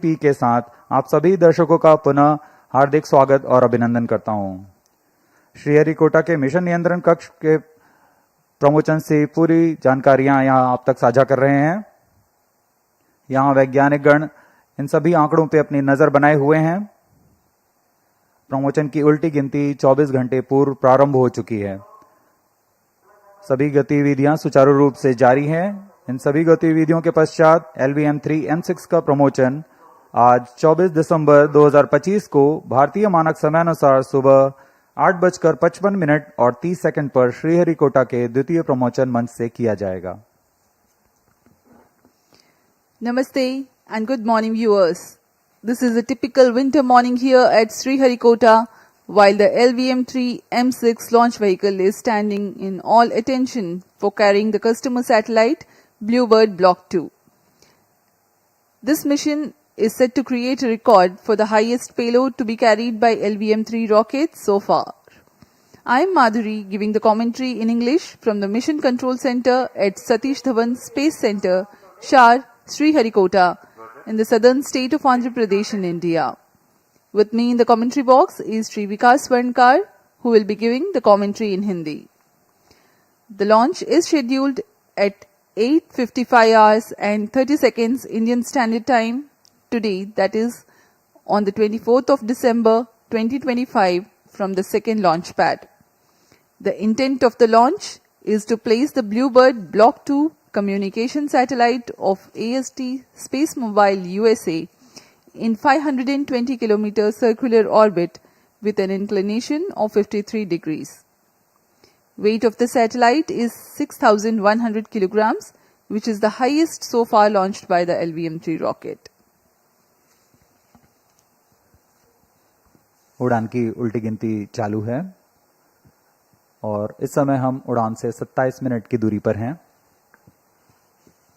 P के साथ आप सभी दर्शकों का पुनः हार्दिक स्वागत और अभिनंदन करता हूं। श्रीहरिकोटा के मिशन नियंत्रण कक्ष के प्रमोशन से पूरी जानकारियां यहां आप तक साझा कर रहे हैं। यहां वैज्ञानिक गण इन सभी आंकड़ों पे अपनी नजर बनाए हुए हैं। प्रमोशन की उल्टी गिनती 24 घंटे पूर्व प्रारंभ हो चुकी है। सभी गतिविधियां सुचारू रूप से जारी हैं। इन सभी गतिविधियों के पश्चात LVM3-M6 का प्रमोशन आज 24 दिसंबर 2025 को भारतीय मानक समयानुसार सुबह 8:55 और 30 सेकंड पर श्रीहरिकोटा के द्वितीय प्रमोशन मंच से किया जाएगा। Namaste and good morning viewers. This is a typical winter morning here at Sriharikota while the LVM3-M6 launch vehicle is standing in all attention for carrying the customer satellite BlueBird Block-2. This mission is set to create a record for the highest payload to be carried by LVM-3 rockets so far. I am Madhuri giving the commentary in English from the Mission Control Center at Satish Dhawan Space Center, Shar, Sriharikota, in the southern state of Andhra Pradesh in India. With me in the commentary box is Sri Vikas Swarnkar, who will be giving the commentary in Hindi. The launch is scheduled at 8:55 hours and 30 seconds Indian Standard Time today, that is on the 24th of December 2025 from the second launch pad. The intent of the launch is to place the BlueBird Block-2 communication satellite of AST Space Mobile USA in 520 km circular orbit with an inclination of 53 degrees. Weight of the satellite is 6,100 kilograms, which is the highest so far launched by the LVM-3 rocket. उड़ान की उल्टी गिनती चालू है और इस समय हम उड़ान से 27 मिनट की दूरी पर हैं।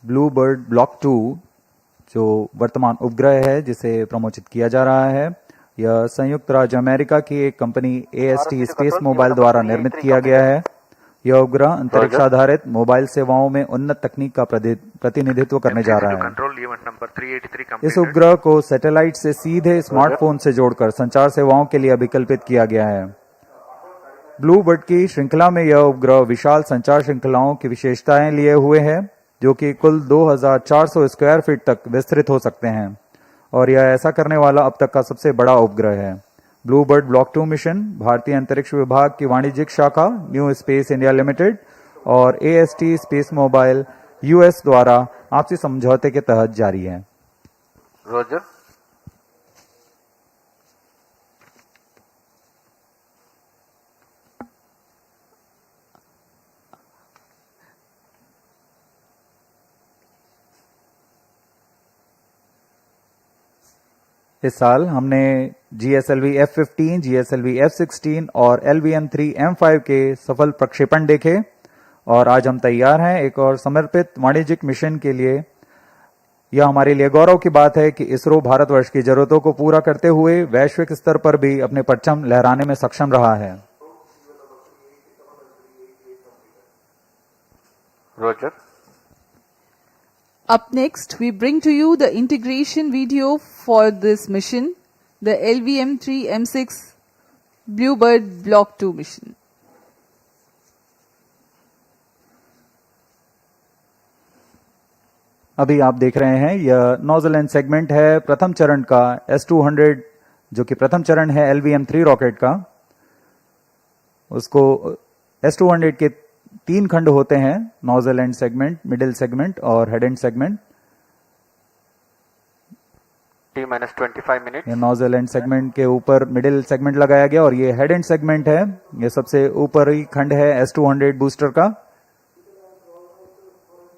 ब्लू बर्ड ब्लॉक 2 जो वर्तमान उपग्रह है जिसे प्रमोचित किया जा रहा है, यह संयुक्त राज्य अमेरिका की एक कंपनी AST स्पेस मोबाइल द्वारा निर्मित किया गया है। यह उपग्रह अंतरिक्ष आधारित मोबाइल सेवाओं में उन्नत तकनीक का प्रतिनिधित्व करने जा रहा है। इस उपग्रह को सैटेलाइट से सीधे स्मार्टफोन से जोड़कर संचार सेवाओं के लिए अभिकल्पित किया गया है। ब्लूबर्ड की श्रृंखला में यह उपग्रह विशाल संचार श्रृंखलाओं की विशेषताएं लिए हुए है, जो कि कुल 2400 स्क्वायर फीट तक विस्तृत हो सकते हैं और यह ऐसा करने वाला अब तक का सबसे बड़ा उपग्रह है। ब्लूबर्ड ब्लॉक 2 मिशन भारतीय अंतरिक्ष विभाग की वाणिज्यिक शाखा न्यू स्पेस इंडिया लिमिटेड और AST स्पेस मोबाइल US द्वारा आपसी समझौते के तहत जारी है। रोजर। इस साल हमने GSLV F-15, GSLV F-16 और LVM3-M5 के सफल प्रक्षेपण देखे और आज हम तैयार हैं एक और समर्पित वाणिज्यिक मिशन के लिए। यह हमारे लिए गौरव की बात है कि इसरो भारतवर्ष की जरूरतों को पूरा करते हुए वैश्विक स्तर पर भी अपने परचम लहराने में सक्षम रहा है। Roger. Up next, we bring to you the integration video for this mission, the LVM3-M6 BlueBird Block 2 mission. अभी आप देख रहे हैं यह नोजल एंड सेगमेंट है प्रथम चरण का S-200, जो कि प्रथम चरण है LVM-3 रॉकेट का। उसको S-200 के 3 खंड होते हैं, nozzle end segment, middle segment और head end segment. T-25 minute. ये नोजल एंड सेगमेंट के ऊपर मिडिल सेगमेंट लगाया गया और ये हेड एंड सेगमेंट है। ये सबसे ऊपरी खंड है S-200 बूस्टर का।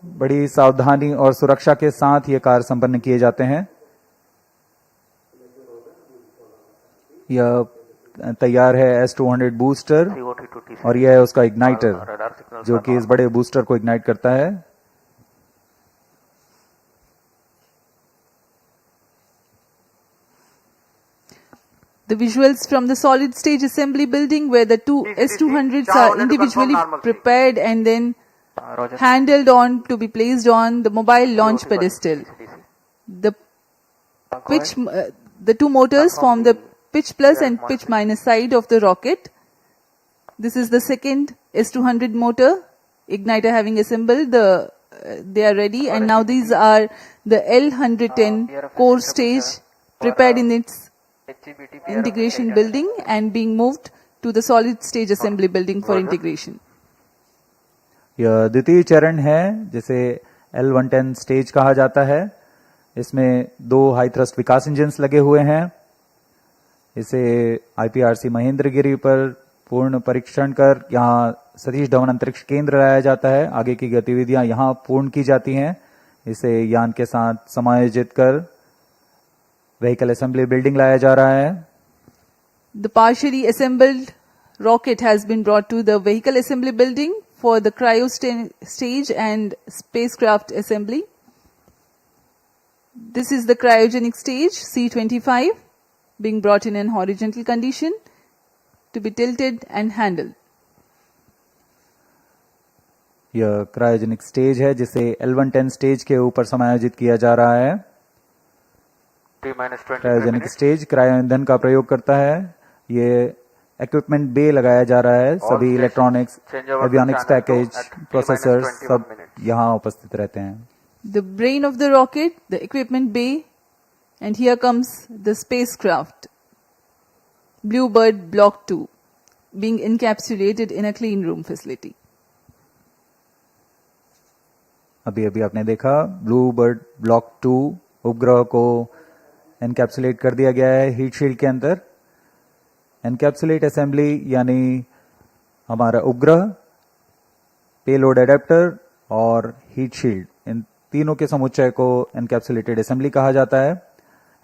बड़ी सावधानी और सुरक्षा के साथ ये कार्य संपन्न किए जाते हैं। यह तैयार है S-200 बूस्टर और यह है उसका इग्नाइटर, जो कि इस बड़े बूस्टर को इग्नाइट करता है। The visuals from the solid stage assembly building where the two S-200s are individually prepared and then handled on to be placed on the mobile launch pedestal. The the two motors form the pitch plus and pitch minus side of the rocket. This is the second S200 motor, igniter having assembled, they are ready, and now these are the L110 core stage prepared in its integration building and being moved to the solid stage assembly building for integration. यह द्वितीय चरण है जिसे L110 stage कहा जाता है। इसमें दो हाई थ्रस्ट विकास इंजन्स लगे हुए हैं। इसे IPRC महेंद्रगिरी पर पूर्ण परीक्षण कर यहाँ सतीश धवन अंतरिक्ष केंद्र लाया जाता है। आगे की गतिविधियां यहाँ पूर्ण की जाती हैं। इसे यान के साथ समायोजित कर व्हीकल असेंबली बिल्डिंग लाया जा रहा है। The partially assembled rocket has been brought to the vehicle assembly building for the cryo stage and spacecraft assembly. This is the cryogenic stage C25 being brought in an horizontal condition to be tilted and handled. यह cryogenic stage है जिसे L110 stage के ऊपर समायोजित किया जा रहा है। क्रायोजेनिक स्टेज क्रायो ईंधन का प्रयोग करता है। ये इक्विपमेंट बे लगाया जा रहा है। सभी इलेक्ट्रॉनिक्स, एवियोनिक्स पैकेज, प्रोसेसर्स सब यहाँ उपस्थित रहते हैं। The brain of the rocket, the equipment bay, and here comes the spacecraft, BlueBird Block-2, being encapsulated in a clean room facility. अभी अभी आपने देखा ब्लूबर्ड ब्लॉक 2 उपग्रह को एनकैप्सुलेट कर दिया गया है हीट शील्ड के अंदर। एनकैप्सुलेट असेंबली यानी हमारा उपग्रह, पेलोड एडेप्टर और हीट शील्ड, इन तीनों के समुच्चय को एनकैप्सुलेटेड असेंबली कहा जाता है।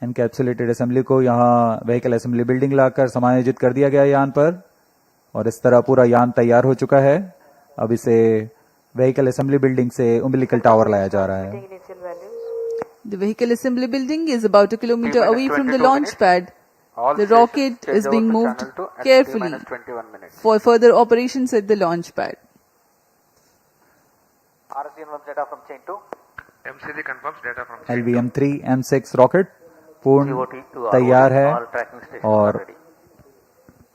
एनकैप्सुलेटेड असेंबली को यहाँ व्हीकल असेंबली बिल्डिंग लाकर समायोजित कर दिया गया यान पर और इस तरह पूरा यान तैयार हो चुका है। अब इसे व्हीकल असेंबली बिल्डिंग से उम्बिलिकल टावर लाया जा रहा है। The vehicle assembly building is about a kilometer away from the launch pad. The rocket is being moved carefully for further operations at the launch pad. data from chain 2. MCD confirms data from chain 2. LVM3-M6 rocket पूर्ण तैयार है और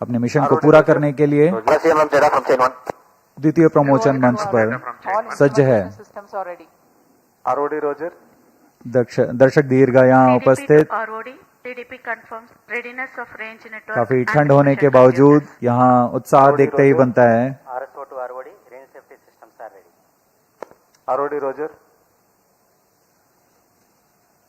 अपने mission को पूरा करने के लिए द्वितीय प्रमोशन मंच पर सज्ज है। ROD Roger. दर्शक दीर्घा यहाँ उपस्थित। काफी ठंड होने के बावजूद यहाँ उत्साह देखते ही बनता है। ROD Roger.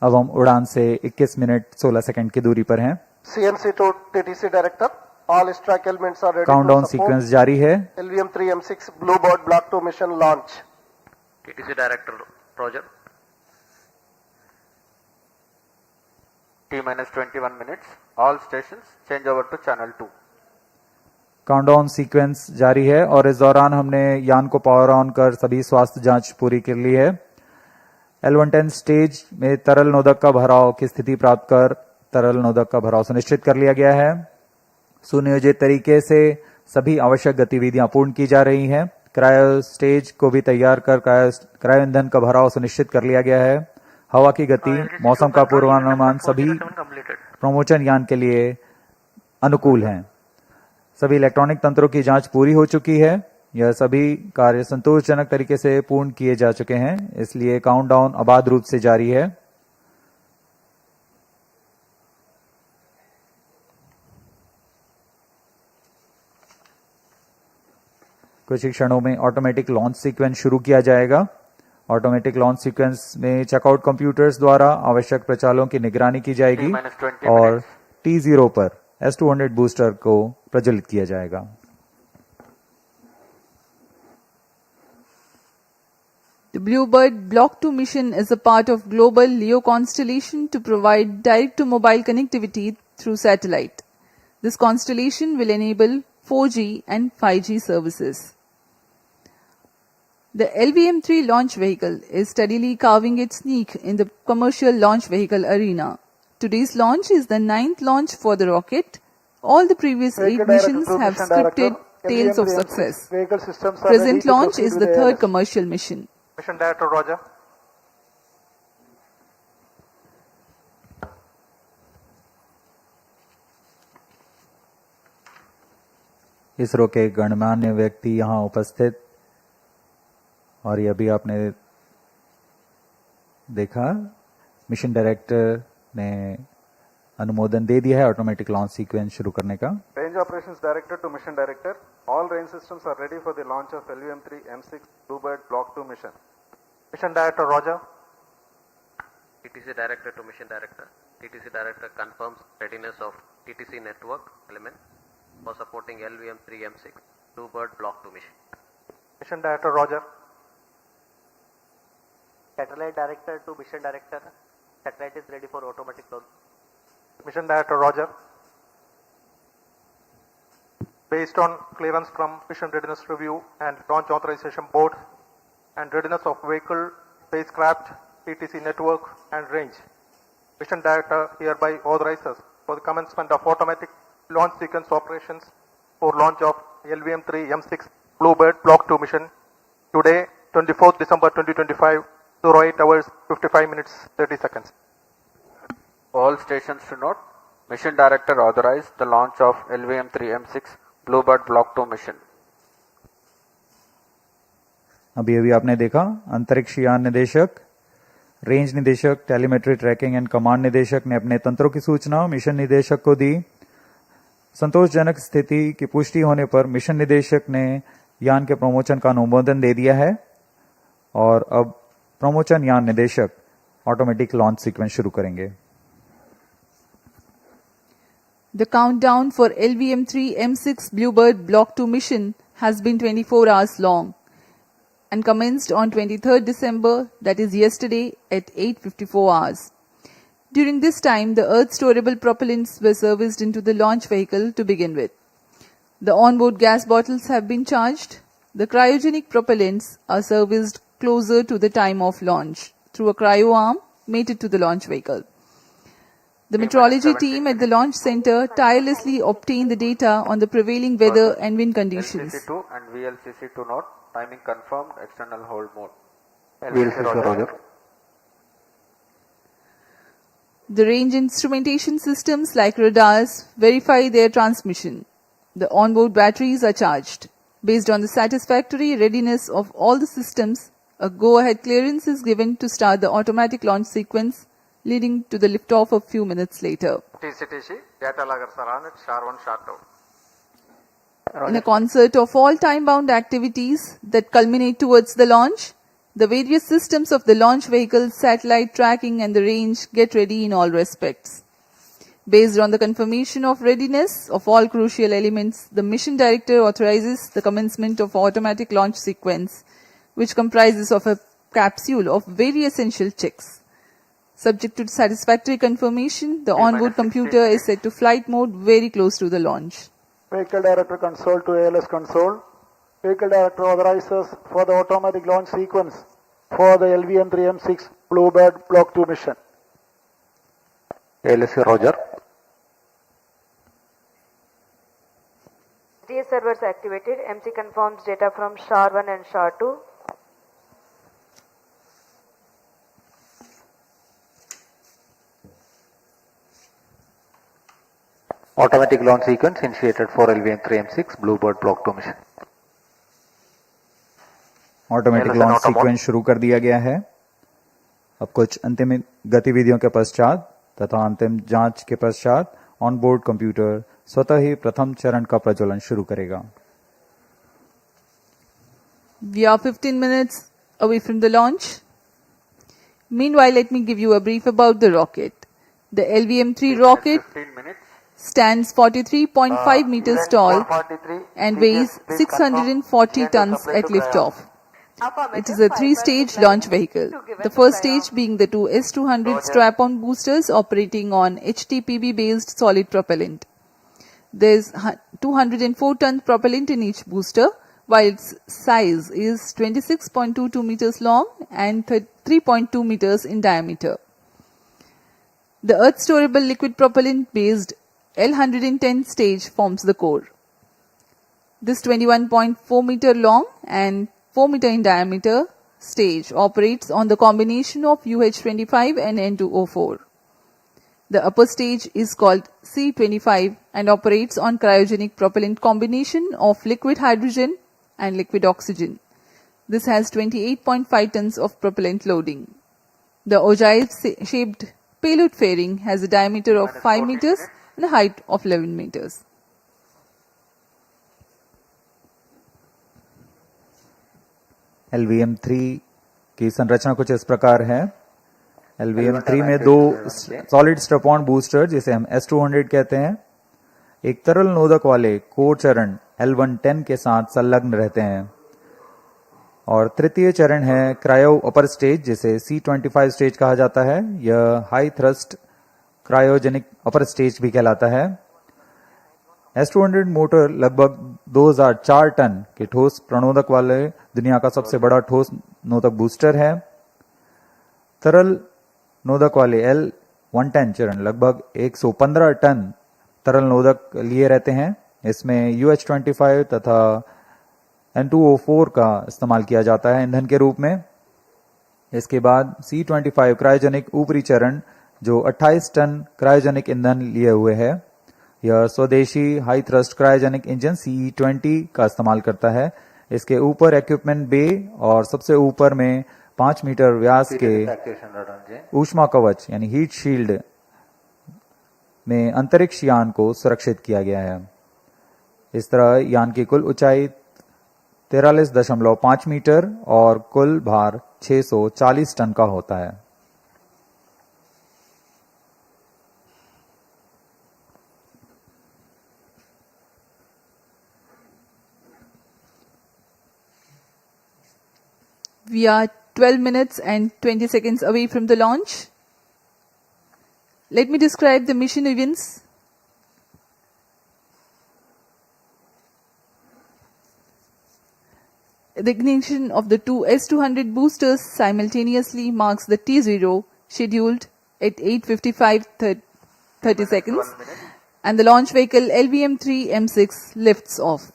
अब हम उड़ान से 21 मिनट 16 सेकंड की दूरी पर हैं। CNC to TTC director, all track elements are ready. Countdown sequence जारी है। LVM3-M6 BlueBird Block-2 mission launch. TTC director Roger. T-21 minutes. All stations change over to channel 2. Countdown sequence जारी है और इस दौरान हमने यान को पावर ऑन कर सभी स्वास्थ्य जांच पूरी कर ली है। L110 स्टेज में तरल नोदक का भराव की स्थिति प्राप्त कर तरल नोदक का भराव सुनिश्चित कर लिया गया है। सुनियोजित तरीके से सभी आवश्यक गतिविधियां पूर्ण की जा रही हैं। क्रायो स्टेज को भी तैयार कर क्रायो ईंधन का भराव सुनिश्चित कर लिया गया है। हवा की गति, मौसम का पूर्वानुमान सभी प्रमोशन यान के लिए अनुकूल हैं। सभी इलेक्ट्रॉनिक तंत्रों की जांच पूरी हो चुकी है। यह सभी कार्य संतोषजनक तरीके से पूर्ण किए जा चुके हैं, इसलिए काउंटडाउन अबाध रूप से जारी है। कुछ ही क्षणों में ऑटोमेटिक लॉन्च सीक्वेंस शुरू किया जाएगा। ऑटोमेटिक लॉन्च सीक्वेंस में चेकआउट कंप्यूटर्स द्वारा आवश्यक प्रचालों की निगरानी की जाएगी और T0 पर S200 बूस्टर को प्रज्वलित किया जाएगा। The BlueBird Block-2 mission is a part of global LEO constellation to provide direct-to-mobile connectivity through satellite. This constellation will enable 4G and 5G services. The LVM-3 launch vehicle is steadily carving its niche in the commercial launch vehicle arena. Today's launch is the 9th launch for the rocket. All the previous 8 missions have scripted tales of success. Present launch is the 3rd commercial mission. Mission Director Roger. ISRO के गणमान्य व्यक्ति यहाँ उपस्थित, और ये अभी आपने देखा मिशन डायरेक्टर ने अनुमोदन दे दिया है ऑटोमेटिक लॉन्च सीक्वेंस शुरू करने का। Range Operations Director to Mission Director. All range systems are ready for the launch of LVM3-M6 BlueBird Block-2 mission. Mission Director Roger. TTC Director to Mission Director. TTC Director confirms readiness of TTC network element for supporting LVM3-M6 BlueBird Block-2 mission. Mission Director Roger. Satellite Director to Mission Director. Satellite is ready for automatic launch. Mission Director Roger. Based on clearance from Mission Readiness Review and Launch Authorization Board and readiness of vehicle, spacecraft, TTC network and range, Mission Director hereby authorizes for the commencement of automatic launch sequence operations for launch of LVM3-M6 BlueBird Block 2 mission today, 24th December 2025, 08 hours 55 minutes 30 seconds. All stations to note, Mission Director authorized the launch of LVM3-M6 BlueBird Block 2 mission. अभी अभी आपने देखा अंतरिक्ष यान निदेशक, range निदेशक, telemetry tracking and command निदेशक ने अपने तंत्रों की सूचना मिशन निदेशक को दी। संतोषजनक स्थिति की पुष्टि होने पर मिशन निदेशक ने यान के प्रमोशन का अनुमोदन दे दिया है और अब प्रमोशन यान निदेशक ऑटोमेटिक लॉन्च सीक्वेंस शुरू करेंगे। The countdown for LVM3-M6 BlueBird Block 2 mission has been 24 hours long and commenced on 23rd December, that is yesterday, at 8:54 hours. During this time, the Earth-storable propellants were serviced into the launch vehicle to begin with. The onboard gas bottles have been charged. The cryogenic propellants are serviced closer to the time of launch through a cryo arm mated to the launch vehicle. The meteorology team at the launch center tirelessly obtained the data on the prevailing weather and wind conditions. LCC2 and VLCC to note, timing confirmed, external hold mode. VLCC Roger. The range instrumentation systems like radars verify their transmission. The onboard batteries are charged. Based on the satisfactory readiness of all the systems, a go-ahead clearance is given to start the automatic launch sequence, leading to the liftoff a few minutes later. TCTC, data logger Saran, SHAR-1, SHAR-2. In a concert of all time-bound activities that culminate towards the launch, the various systems of the launch vehicle, satellite tracking and the range get ready in all respects. Based on the confirmation of readiness of all crucial elements, the mission director authorizes the commencement of automatic launch sequence, which comprises of a capsule of very essential checks. Subject to satisfactory confirmation, the onboard computer is set to flight mode very close to the launch. Vehicle Director console to ALS console. Vehicle Director authorizes for the automatic launch sequence for the LVM3-M6 BlueBird Block 2 mission. ALS Roger. GS servers activated. MC confirms data from SHAR-1 and SHAR-2. Automatic launch sequence initiated for LVM3-M6 BlueBird Block 2 mission. Automatic launch sequence शुरू कर दिया गया है। अब कुछ अंतिम गतिविधियों के पश्चात तथा अंतिम जांच के पश्चात ऑनबोर्ड कंप्यूटर स्वतः ही प्रथम चरण का प्रज्वलन शुरू करेगा। We are 15 minutes away from the launch. Meanwhile, let me give you a brief about the rocket. The LVM-3 rocket 15 minutes. stands 43.5 meters tall and weighs 640 tons at liftoff. It is a three-stage launch vehicle. The first stage being the two S-200 strap-on boosters operating on HTPB-based solid propellant. There is 204-ton propellant in each booster, while its size is 26.22 meters long and 3.2 meters in diameter. The Earth-storable liquid propellant-based L110 stage forms the core. This 21.4 meter long and 4 meter in diameter stage operates on the combination of UH-25 and N2O4. The upper stage is called C-25 and operates on cryogenic propellant combination of liquid hydrogen and liquid oxygen. This has 28.5 tons of propellant loading. The ogive-shaped payload fairing has a diameter of 5 meters and a height of 11 meters. LVM3 की संरचना कुछ इस प्रकार है। LVM3 में दो solid strap-on booster जिसे हम S200 कहते हैं एक तरल नोदक वाले कोर चरण L110 के साथ संलग्न रहते हैं और तृतीय चरण है क्रायो अपर स्टेज जिसे C25 स्टेज कहा जाता है। यह high thrust cryogenic upper stage भी कहलाता है। S200 मोटर लगभग 2004 टन के ठोस प्रणोदक वाले दुनिया का सबसे बड़ा ठोस नोदक बूस्टर है। तरल नोदक वाले L110 चरण लगभग 115 टन तरल नोदक लिए रहते हैं। इसमें UH-25 तथा N2O4 का इस्तेमाल किया जाता है ईंधन के रूप में। इसके बाद C25 क्रायोजेनिक ऊपरी चरण जो 28 टन क्रायोजेनिक ईंधन लिए हुए है। यह स्वदेशी high thrust cryogenic engine CE-20 का इस्तेमाल करता है। इसके ऊपर इक्विपमेंट बे और सबसे ऊपर में 5 मीटर व्यास के ऊष्मा कवच यानी हीट शील्ड में अंतरिक्ष यान को सुरक्षित किया गया है। इस तरह यान की कुल ऊंचाई 43.5 मीटर और कुल भार 640 टन का होता है। We are 12 minutes and 20 seconds away from the launch. Let me describe the mission events. The ignition of the two S200 boosters simultaneously marks the T0 scheduled at 8:55:30 seconds and the launch vehicle LVM3-M6 lifts off.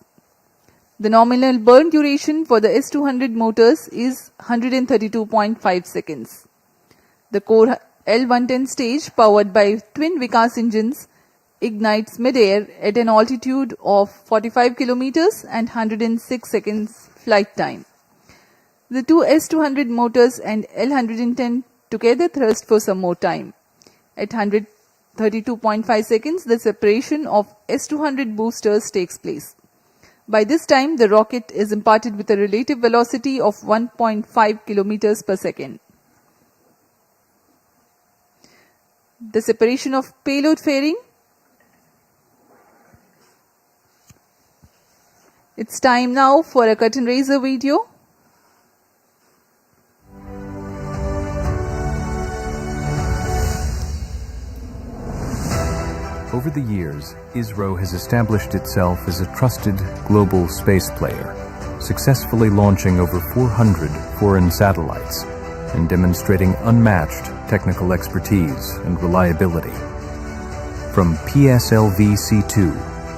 The nominal burn duration for the S200 motors is 132.5 seconds. The core L110 stage powered by twin Vikas engines ignites mid-air at an altitude of 45 kilometers and 106 seconds flight time. The two S200 motors and L110 together thrust for some more time. At 132.5 seconds, the separation of S200 boosters takes place. By this time, the rocket is imparted with a relative velocity of 1.5 kilometers per second. The separation of payload fairing. It's time now for a curtain raiser video. Over the years, ISRO has established itself as a trusted global space player, successfully launching over 400 foreign satellites and demonstrating unmatched technical expertise and reliability. From PSLV-C2,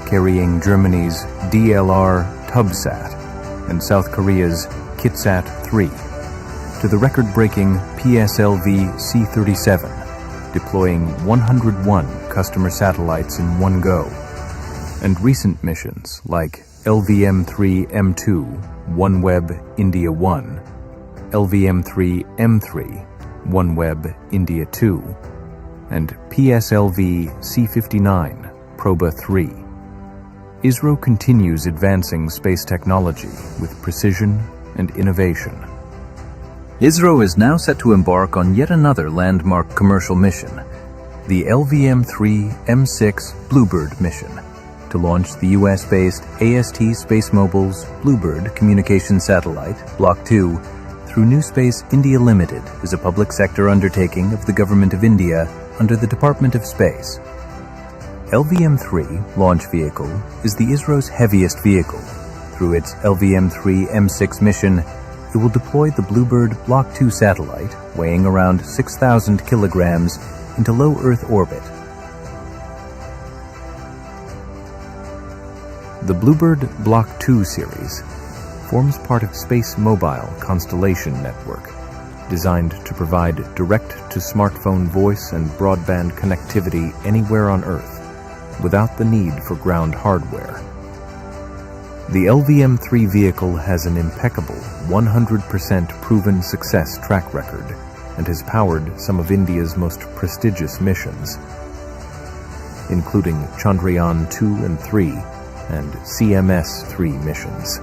carrying Germany's DLR TubSat and South Korea's KitSat-3, to the record-breaking PSLV-C37, deploying 101 customer satellites in one go, and recent missions like LVM3-M2, OneWeb India 1, LVM3-M3, OneWeb India 2, and PSLV-C59, Proba 3. ISRO continues advancing space technology with precision and innovation. ISRO is now set to embark on yet another landmark commercial mission, the LVM3-M6 BlueBird mission, to launch the US-based AST SpaceMobile's BlueBird communication satellite, Block-2, through New Space India Limited as a public sector undertaking of the Government of India under the Department of Space. LVM-3 launch vehicle is the ISRO's heaviest vehicle. Through its LVM3-M6 mission, it will deploy the BlueBird Block-2 satellite, weighing around 6,000 kilograms, into low Earth orbit. The BlueBird Block-2 series forms part of Space Mobile Constellation Network, designed to provide direct-to-smartphone voice and broadband connectivity anywhere on Earth, without the need for ground hardware. The LVM-3 vehicle has an impeccable 100% proven success track record and has powered some of India's most prestigious missions, including Chandrayaan 2 and 3 and CMS-3 missions.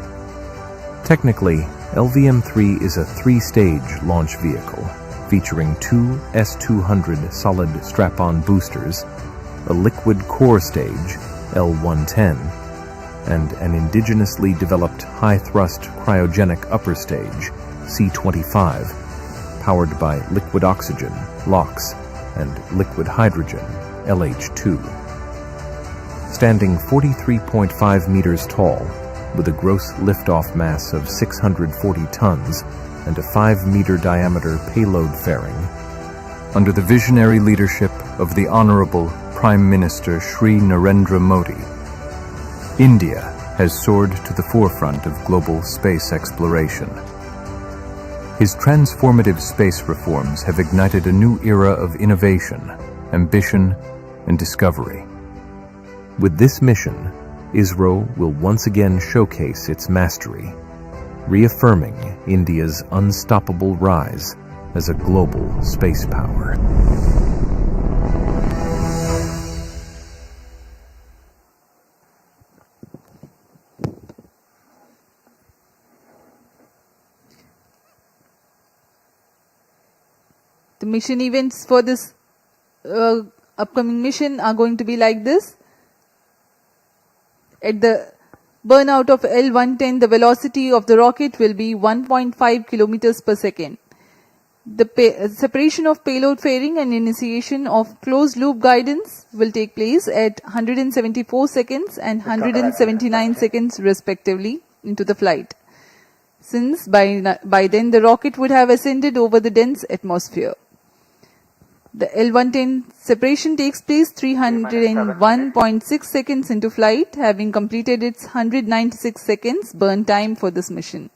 Technically, LVM-3 is a three-stage launch vehicle featuring two S-200 solid strap-on boosters, a liquid core stage, L-110, and an indigenously developed high-thrust cryogenic upper stage, C-25, powered by liquid oxygen, LOX, and liquid hydrogen, LH2. Standing 43.5 meters tall, with a gross liftoff mass of 640 tons and a 5-meter diameter payload fairing, under the visionary leadership of the Honorable Prime Minister Shri Narendra Modi, India has soared to the forefront of global space exploration. His transformative space reforms have ignited a new era of innovation, ambition, and discovery. With this mission, ISRO will once again showcase its mastery, reaffirming India's unstoppable rise as a global space power. The mission events for this upcoming mission are going to be like this. At the burnout of L-110, the velocity of the rocket will be 1.5 kilometers per second. The separation of payload fairing and initiation of closed loop guidance will take place at 174 seconds and 179 seconds respectively into the flight, since by then the rocket would have ascended over the dense atmosphere. The L-110 separation takes place 301.6 seconds into flight, having completed its 196 seconds burn time for this mission.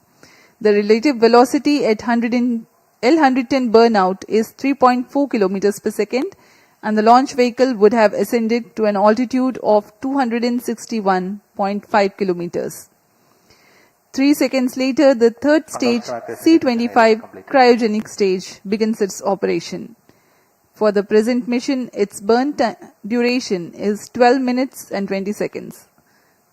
The relative velocity at L-110 burnout is 3.4 kilometers per second, and the launch vehicle would have ascended to an altitude of 261.5 kilometers. 3 seconds later, the third stage, C-25 cryogenic stage, begins its operation. For the present mission, its burn duration is 12 minutes and 20 seconds.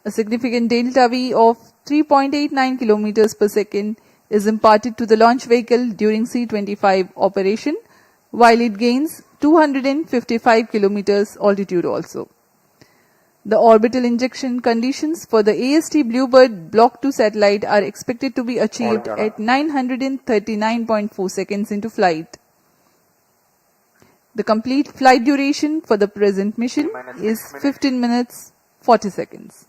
A significant delta V of 3.89 kilometers per second is imparted to the launch vehicle during C-25 operation, while it gains 255 kilometers altitude also. The orbital injection conditions for the AST BlueBird Block-2 satellite are expected to be achieved at 939.4 seconds into flight. The complete flight duration for the present mission is 15 minutes 40 seconds.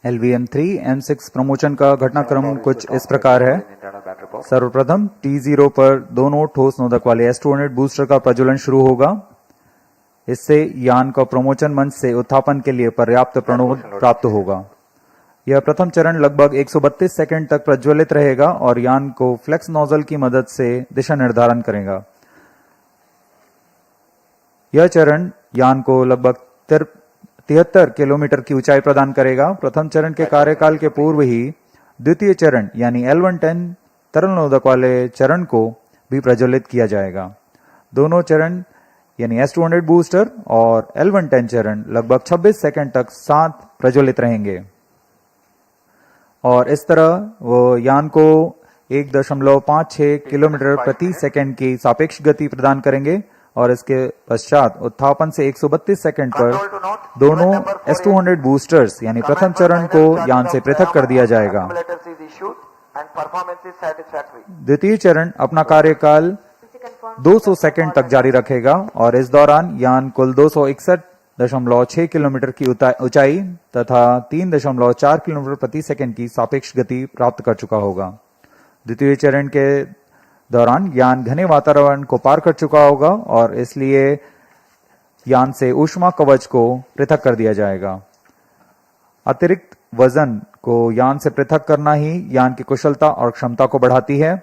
LVM3-M6 promotion का घटनाक्रम कुछ इस प्रकार है। सर्वप्रथम T0 पर दोनों ठोस नोदक वाले S-200 बूस्टर का प्रज्वलन शुरू होगा। इससे यान का प्रमोशन मंच से उत्थापन के लिए पर्याप्त प्रणोद प्राप्त होगा। यह प्रथम चरण लगभग 132 सेकंड तक प्रज्वलित रहेगा और यान को फ्लेक्स नोजल की मदद से दिशा निर्धारण करेगा। यह चरण यान को लगभग 73 किलोमीटर की ऊंचाई प्रदान करेगा। प्रथम चरण के कार्यकाल के पूर्व ही द्वितीय चरण यानी L-110 तरल नोदक वाले चरण को भी प्रज्वलित किया जाएगा। दोनों चरण यानी S-200 बूस्टर और L-110 चरण लगभग 26 सेकंड तक साथ प्रज्वलित रहेंगे और इस तरह वो यान को 1.56 किलोमीटर प्रति सेकंड की सापेक्ष गति प्रदान करेंगे और इसके पश्चात उत्थापन से 132 सेकंड पर दोनों S-200 बूस्टर्स यानी प्रथम चरण को यान से पृथक कर दिया जाएगा। द्वितीय चरण अपना कार्यकाल 200 सेकंड तक जारी रखेगा और इस दौरान यान कुल 261.6 किलोमीटर की ऊंचाई तथा 3.4 किलोमीटर प्रति सेकंड की सापेक्ष गति प्राप्त कर चुका होगा। द्वितीय चरण के दौरान यान घने वातावरण को पार कर चुका होगा और इसलिए यान से ऊष्मा कवच को पृथक कर दिया जाएगा। अतिरिक्त वजन को यान से पृथक करना ही यान की कुशलता और क्षमता को बढ़ाती है।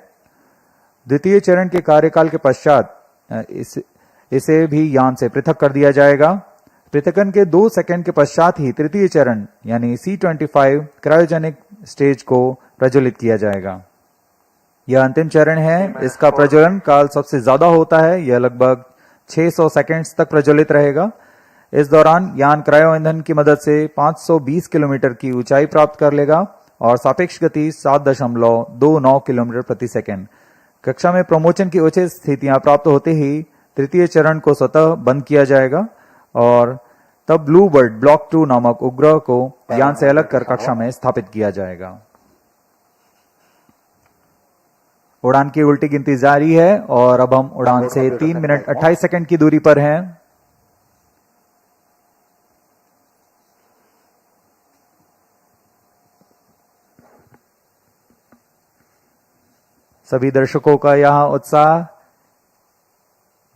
द्वितीय चरण के कार्यकाल के पश्चात इसे भी यान से पृथक कर दिया जाएगा। पृथकन के 2 सेकंड के पश्चात ही तृतीय चरण यानी C25 क्रायोजेनिक स्टेज को प्रज्वलित किया जाएगा। यह अंतिम चरण है। इसका प्रज्वलन काल सबसे ज्यादा होता है। यह लगभग 600 सेकंड्स तक प्रज्वलित रहेगा। इस दौरान यान क्रायो ईंधन की मदद से 520 किलोमीटर की ऊंचाई प्राप्त कर लेगा और सापेक्ष गति 7.29 किलोमीटर प्रति सेकंड। कक्षा में प्रमोचन की उचित स्थितियां प्राप्त होते ही तृतीय चरण को स्वतः बंद किया जाएगा और तब ब्लूबर्ड ब्लॉक 2 नामक उपग्रह को यान से अलग कर कक्षा में स्थापित किया जाएगा। उड़ान की उल्टी गिनती जारी है और अब हम उड़ान से 3 मिनट 28 सेकंड की दूरी पर हैं। सभी दर्शकों का यहां उत्साह,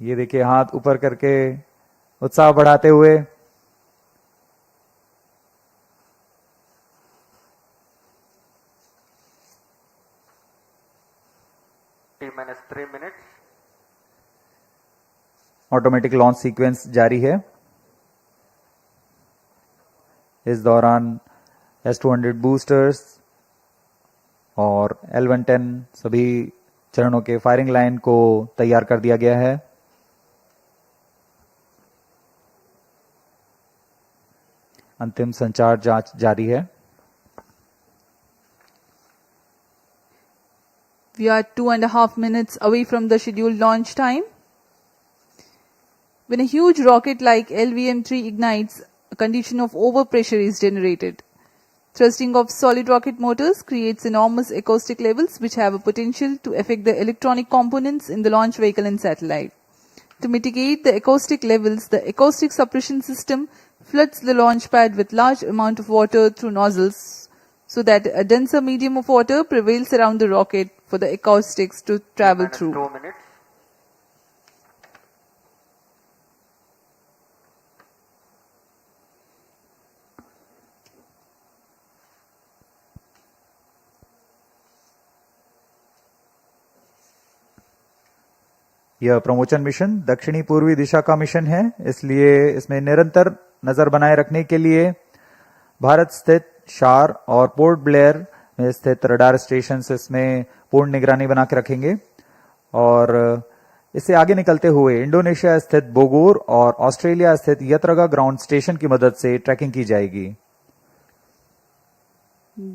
ये देखिए हाथ ऊपर करके उत्साह बढ़ाते हुए। T-3 minutes. Automatic launch sequence जारी है। इस दौरान S200 बूस्टर्स और L110 सभी चरणों के फायरिंग लाइन को तैयार कर दिया गया है। अंतिम संचार जांच जारी है। We are 2.5 minutes away from the scheduled launch time. When a huge rocket like LVM3 ignites, a condition of overpressure is generated. Thrusting of solid rocket motors creates enormous acoustic levels which have a potential to affect the electronic components in the launch vehicle and satellite. To mitigate the acoustic levels, the acoustic suppression system floods the launch pad with large amount of water through nozzles so that a denser medium of water prevails around the rocket for the acoustics to travel through. 2 minutes. यह प्रमोचन mission दक्षिणी पूर्वी दिशा का mission है, इसलिए इसमें निरंतर नजर बनाए रखने के लिए भारत स्थित शार और पोर्ट ब्लेयर में स्थित रडार स्टेशन इसमें पूर्ण निगरानी बना के रखेंगे और इससे आगे निकलते हुए इंडोनेशिया स्थित बोगोर और ऑस्ट्रेलिया स्थित यत्रगा ग्राउंड स्टेशन की मदद से ट्रैकिंग की जाएगी।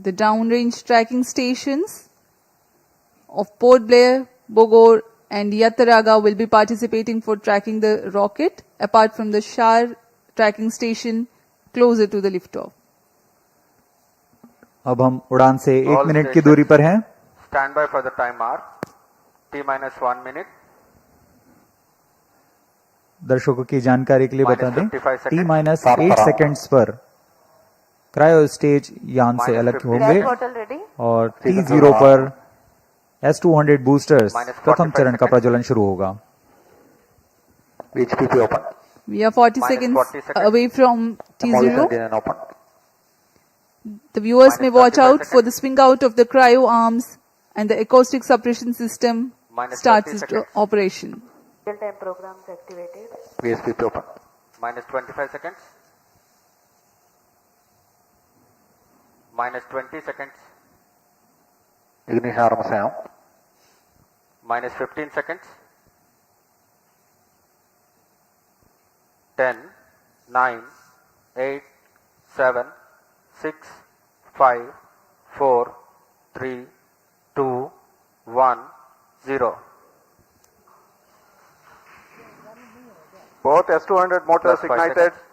The downrange tracking stations of Port Blair, Bogor and Yataraga will be participating for tracking the rocket apart from the Shar tracking station closer to the liftoff. अब हम उड़ान से 1 All मिनट की stations दूरी पर हैं। Stand by for the time mark. T-1 minute. दर्शकों की जानकारी के लिए बता दें, -55 T-8 सेकंड्स पर क्रायो स्टेज यान से अलग होंगे Hotel ready? और T0 पर S200 बूस्टर्स प्रथम चरण का प्रज्वलन शुरू होगा। HPP open. We are 40 Minus seconds 40 seconds. away from T0. Open. The viewers may watch 35 out for the swing out of the cryo arms and the acoustic suppression system Minus starts 30 its seconds. operation. Real-time programs activated. VSPP open. -25 seconds. -20 seconds. Ignition arms down. -15 seconds. 10, 9, 8, 7, 6, 5, 4, 3, 2, 1, 0. Both S200 motors Plus 5 ignited. seconds.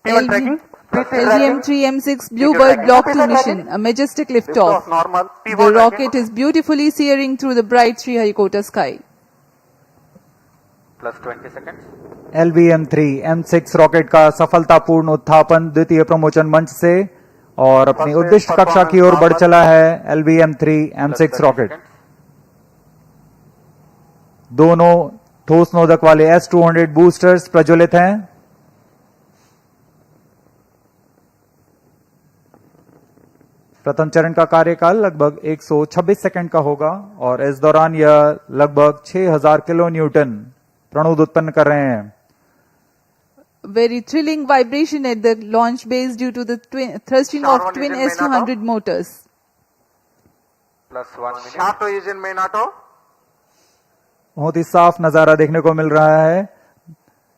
T1 tracking. LVM3-M6 BlueBird Block-2 mission, a majestic liftoff. Liftoff normal. The T1 rocket is beautifully searing through the bright Sriharikota sky. Plus 20 seconds. LVM3-M6 rocket का सफलतापूर्ण उत्थापन द्वितीय प्रमोचन मंच से और अपनी उद्दिष्ट कक्षा की ओर बढ़ चला है। LVM3-M6 Plus 30 rocket seconds. दोनों ठोस नोदक वाले S200 बूस्टर्स प्रज्वलित हैं। प्रथम चरण का कार्यकाल लगभग 126 सेकंड का होगा और इस दौरान यह लगभग 6000 किलो न्यूटन प्रणोद उत्पन्न कर रहे हैं. Very thrilling vibration at the launch base due to the thrusting of Sharp twin engine may not S200 motors. Plus 1 minute. Shaft to engine main auto. बहुत ही साफ नजारा देखने को मिल रहा है.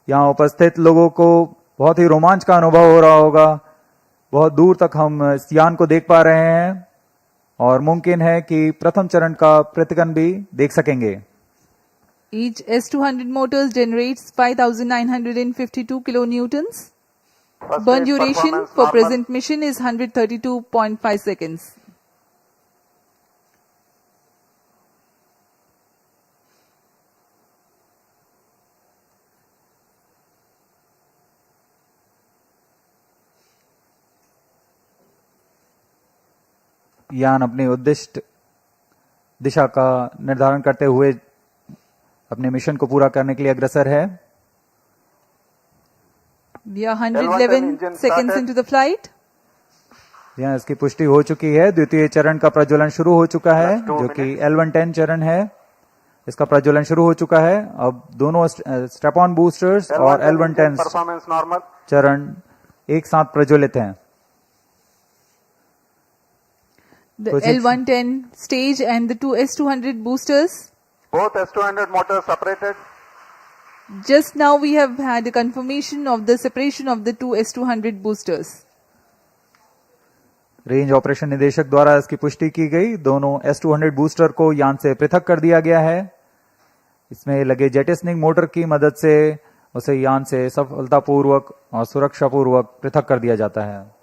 यहाँ उपस्थित लोगों को बहुत ही रोमांच का अनुभव हो रहा होगा. बहुत दूर तक हम इस यान को देख पा रहे हैं और मुमकिन है कि प्रथम चरण का प्रतिगन भी देख सकेंगे. Each S200 motors generates 5,952 kilonewtons. First Burn stage duration performance for normal. present mission is 132.5 seconds. यान अपनी उद्दिष्ट दिशा का निर्धारण करते हुए अपने मिशन को पूरा करने के लिए अग्रसर है. We are 111 engine seconds started. into the flight. यहाँ इसकी पुष्टि हो चुकी है. द्वितीय चरण का प्रज्वलन शुरू हो चुका है Plus 2 जो कि L110 चरण है. इसका प्रज्वलन शुरू हो चुका है. अब दोनों स्ट्रैप ऑन बूस्टर्स और L110 performance normal. चरण एक साथ प्रज्वलित हैं. The Project- L110 stage and the two S200 boosters. Both S200 motors separated. Just now we have had a confirmation of the separation of the two S200 boosters. Range operation निदेशक द्वारा इसकी पुष्टि की गई. दोनों S200 बूस्टर को यान से पृथक कर दिया गया है. इसमें लगे जेटिसनिंग मोटर की मदद से उसे यान से सफलतापूर्वक और सुरक्षापूर्वक पृथक कर दिया जाता है.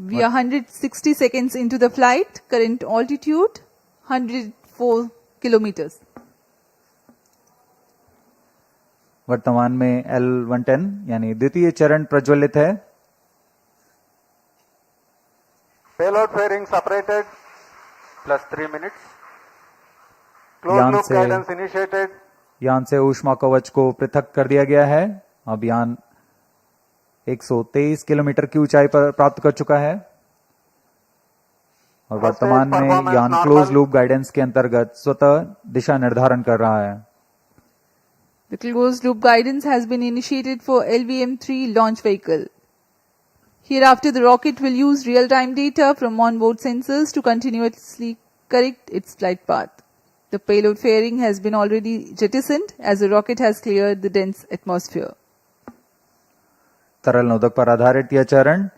We are 160 seconds into the flight. Current altitude 104 kilometers. वर्तमान में L110 यानी द्वितीय चरण प्रज्वलित है. Payload fairing separated. Plus 3 minutes. Closed यान loop से- guidance initiated. यान से ऊष्मा कवच को पृथक कर दिया गया है. अब यान 123 किलोमीटर की ऊंचाई पर प्राप्त कर चुका है और वर्तमान में यान क्लोज लूप गाइडेंस के अंतर्गत स्वतः दिशा निर्धारण कर रहा है. The closed loop guidance has been initiated for LVM3 launch vehicle. Hereafter, the rocket will use real-time data from onboard sensors to continuously correct its flight path. The payload fairing has been already jettisoned as the rocket has cleared the dense atmosphere. तरल नोदक पर आधारित यह चरण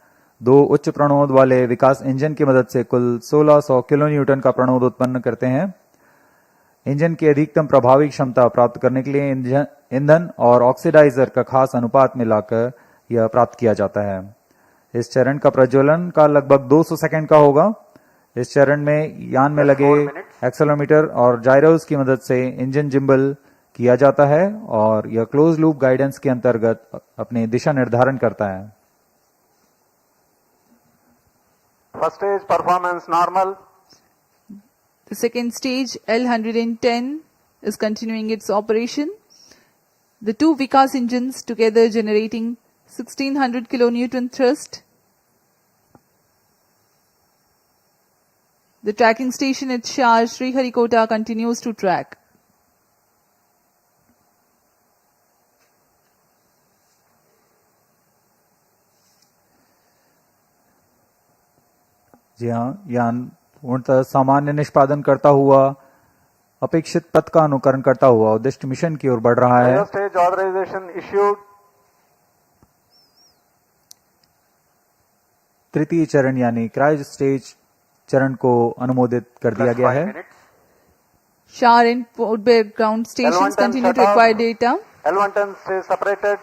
दो उच्च प्रणोद वाले विकास engine की मदद से कुल 1600 किलो न्यूटन का प्रणोद उत्पन्न करते हैं. इंजन की अधिकतम प्रभावी क्षमता प्राप्त करने के लिए ईंधन और ऑक्सीडाइजर का खास अनुपात मिलाकर यह प्राप्त किया जाता है. इस चरण का प्रज्वलन का लगभग 200 सेकंड का होगा. इस चरण में यान में लगे एक्सेलेरोमीटर और जायरोस की मदद से इंजन जिम्बल किया जाता है और यह क्लोज लूप गाइडेंस के अंतर्गत अपनी दिशा निर्धारण करता है. First stage performance normal. The second stage, L110, is continuing its operation. The two Vikas engines together generating 1600 kilonewton thrust. The tracking station at Shar Sriharikota continues to track. जी हाँ, यान पूर्णतः सामान्य निष्पादन करता हुआ अपेक्षित पथ का अनुकरण करता हुआ उद्दिष्ट मिशन की ओर बढ़ रहा है. Cryo stage authorization issued. तृतीय चरण यानी क्रायो स्टेज चरण को अनुमोदित कर दिया Plus गया 5 है. minutes. Shar and Block ground stations L110 continue to shut off. acquire data. L110 stays separated.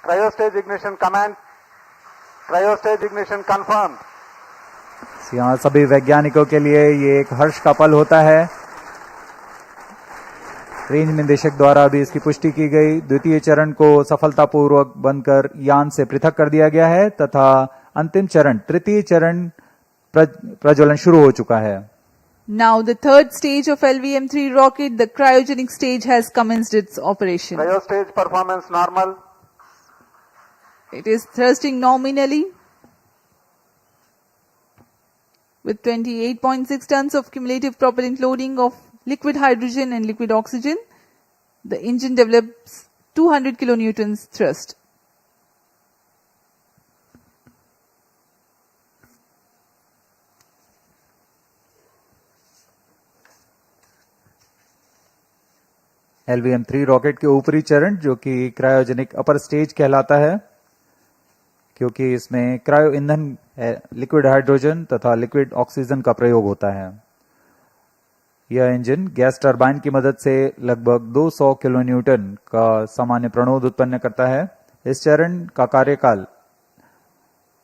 Cryo stage ignition command. Cryo stage ignition confirmed. यहाँ सभी वैज्ञानिकों के लिए ये एक हर्ष का पल होता है. रेंज निदेशक द्वारा भी इसकी पुष्टि की गई. द्वितीय चरण को सफलतापूर्वक बनकर यान से पृथक कर दिया गया है तथा अंतिम चरण तृतीय चरण प्रज्वलन शुरू हो चुका है. Now the third stage of LVM3 rocket, the cryogenic stage, has commenced its operation. Cryo stage performance normal. It is thrusting nominally. With 28.6 tons of cumulative propellant loading of liquid hydrogen and liquid oxygen, the engine develops 200 kilonewtons thrust. LVM3 rocket के ऊपरी चरण जो कि cryogenic upper stage कहलाता है, क्योंकि इसमें cryo ईंधन लिक्विड हाइड्रोजन तथा लिक्विड ऑक्सीजन का प्रयोग होता है। यह इंजन गैस टरबाइन की मदद से लगभग 200 किलोन्यूटन का सामान्य प्रणोद उत्पन्न करता है। इस चरण का कार्यकाल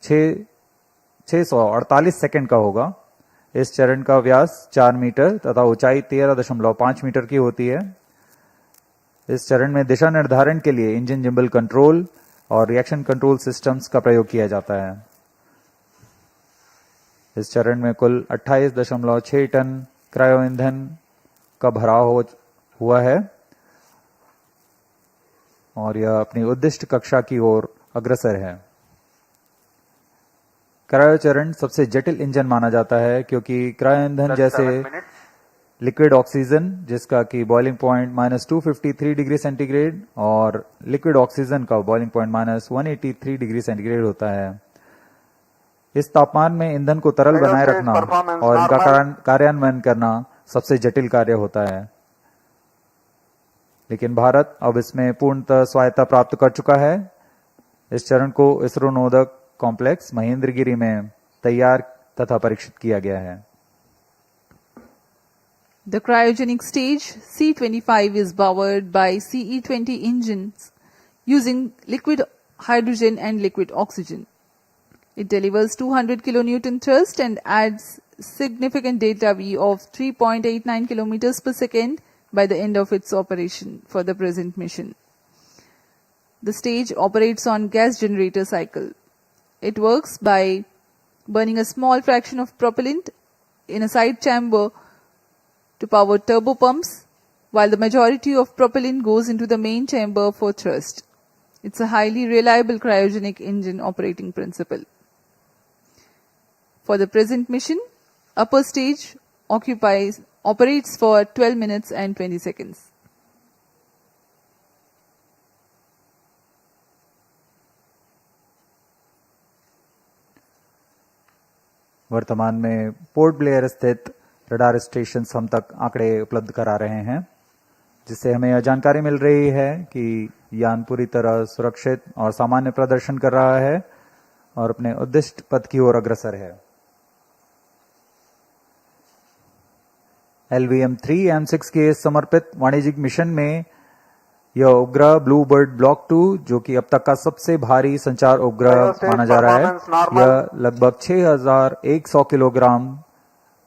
648 सेकंड का होगा। इस चरण का व्यास 4 मीटर तथा ऊंचाई 13.5 मीटर की होती है। इस चरण में दिशा निर्धारण के लिए इंजन जिम्बल कंट्रोल और रिएक्शन कंट्रोल सिस्टम्स का प्रयोग किया जाता है। इस चरण में कुल 28.6 टन क्रायो ईंधन का भराव हुआ है और यह अपनी उद्दिष्ट कक्षा की ओर अग्रसर है। क्रायो चरण सबसे जटिल इंजन माना जाता है, क्योंकि क्रायो ईंधन जैसे लिक्विड ऑक्सीजन जिसका कि बॉइलिंग पॉइंट -253 डिग्री सेंटीग्रेड और लिक्विड ऑक्सीजन का बॉइलिंग पॉइंट -183 डिग्री सेंटीग्रेड होता है। इस तापमान में ईंधन को तरल बनाए रखना और इनका कार्यान्वयन करना सबसे जटिल कार्य होता है। लेकिन भारत अब इसमें पूर्णतः स्वायत्ता प्राप्त कर चुका है। इस चरण को इसरो नोदक कॉम्प्लेक्स महेंद्रगिरी में तैयार तथा परीक्षित किया गया है। The cryogenic stage C25 is powered by CE20 engines using liquid hydrogen and liquid oxygen. It delivers 200 kilonewton thrust and adds significant delta V of 3.89 kilometers per second by the end of its operation for the present mission. The stage operates on gas generator cycle. It works by burning a small fraction of propellant in a side chamber to power turbo pumps, while the majority of propellant goes into the main chamber for thrust. It's a highly reliable cryogenic engine operating principle. For the present mission, upper stage operates for 12 minutes and 20 seconds. वर्तमान में port Blair स्थित radar station हम तक आंकड़े उपलब्ध करा रहे हैं, जिससे हमें यह जानकारी मिल रही है कि यान पूरी तरह सुरक्षित और सामान्य प्रदर्शन कर रहा है और अपने उद्दिष्ट पथ की ओर अग्रसर है। LVM3-M6 के समर्पित वाणिज्यिक मिशन में यह उपग्रह ब्लूबर्ड ब्लॉक 2, जो कि अब तक का सबसे भारी संचार उपग्रह माना जा रहा है, यह लगभग 6100 किलोग्राम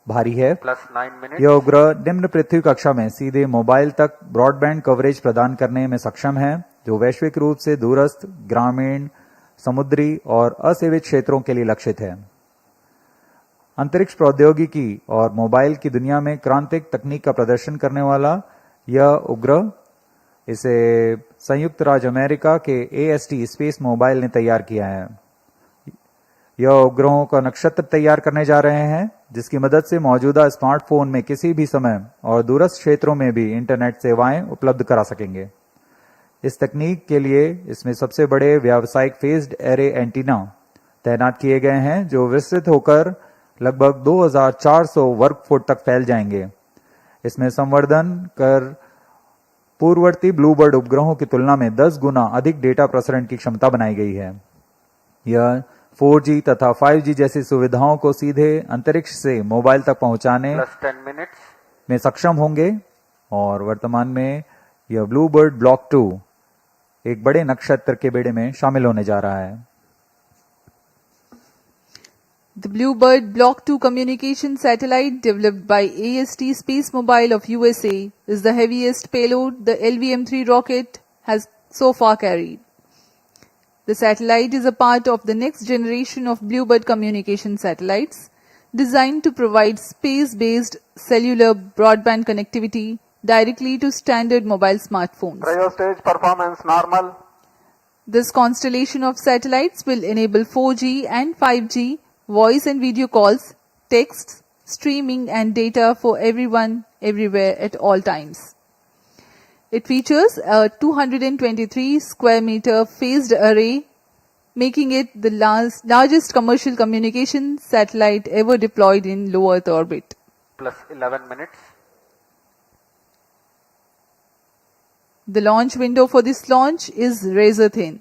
भारी है। यह उपग्रह निम्न पृथ्वी कक्षा में सीधे मोबाइल तक ब्रॉडबैंड कवरेज प्रदान करने में सक्षम है, जो वैश्विक रूप से दूरस्थ, ग्रामीण, समुद्री और असेवित क्षेत्रों के लिए लक्षित है। अंतरिक्ष प्रौद्योगिकी और मोबाइल की दुनिया में क्रांतिक तकनीक का प्रदर्शन करने वाला यह उपग्रह, इसे संयुक्त राज्य अमेरिका के AST स्पेस मोबाइल ने तैयार किया है। यह उपग्रहों का नक्षत्र तैयार करने जा रहे हैं, जिसकी मदद से मौजूदा स्मार्टफोन में किसी भी समय और दूरस्थ क्षेत्रों में भी इंटरनेट सेवाएं उपलब्ध करा सकेंगे। इस तकनीक के लिए इसमें सबसे बड़े व्यावसायिक फेज्ड एरे एंटीना तैनात किए गए हैं, जो विस्तृत होकर लगभग 2400 वर्ग फुट तक फैल जाएंगे। इसमें संवर्धन कर पूर्ववर्ती ब्लूबर्ड उपग्रहों की तुलना में 10 गुना अधिक डेटा प्रसारण की क्षमता बनाई गई है। यह 4G तथा 5G जैसी सुविधाओं को सीधे अंतरिक्ष से मोबाइल तक पहुंचाने में सक्षम होंगे और वर्तमान में यह ब्लूबर्ड ब्लॉक 2 एक बड़े नक्षत्र के बेड़े में शामिल होने जा रहा है। The BlueBird Block 2 communication satellite developed by AST Space Mobile of USA is the heaviest payload the LVM3 rocket has so far carried. The satellite is a part of the next generation of BlueBird communication satellites designed to provide space-based cellular broadband connectivity directly to standard mobile smartphones. Cryo stage performance normal. This constellation of satellites will enable 4G and 5G voice and video calls text, streaming and data for everyone, everywhere at all times. It features a 223 square meter phased array, making it the largest commercial communication satellite ever deployed in low Earth orbit. Plus 11 minutes. The launch window for this launch is razor thin.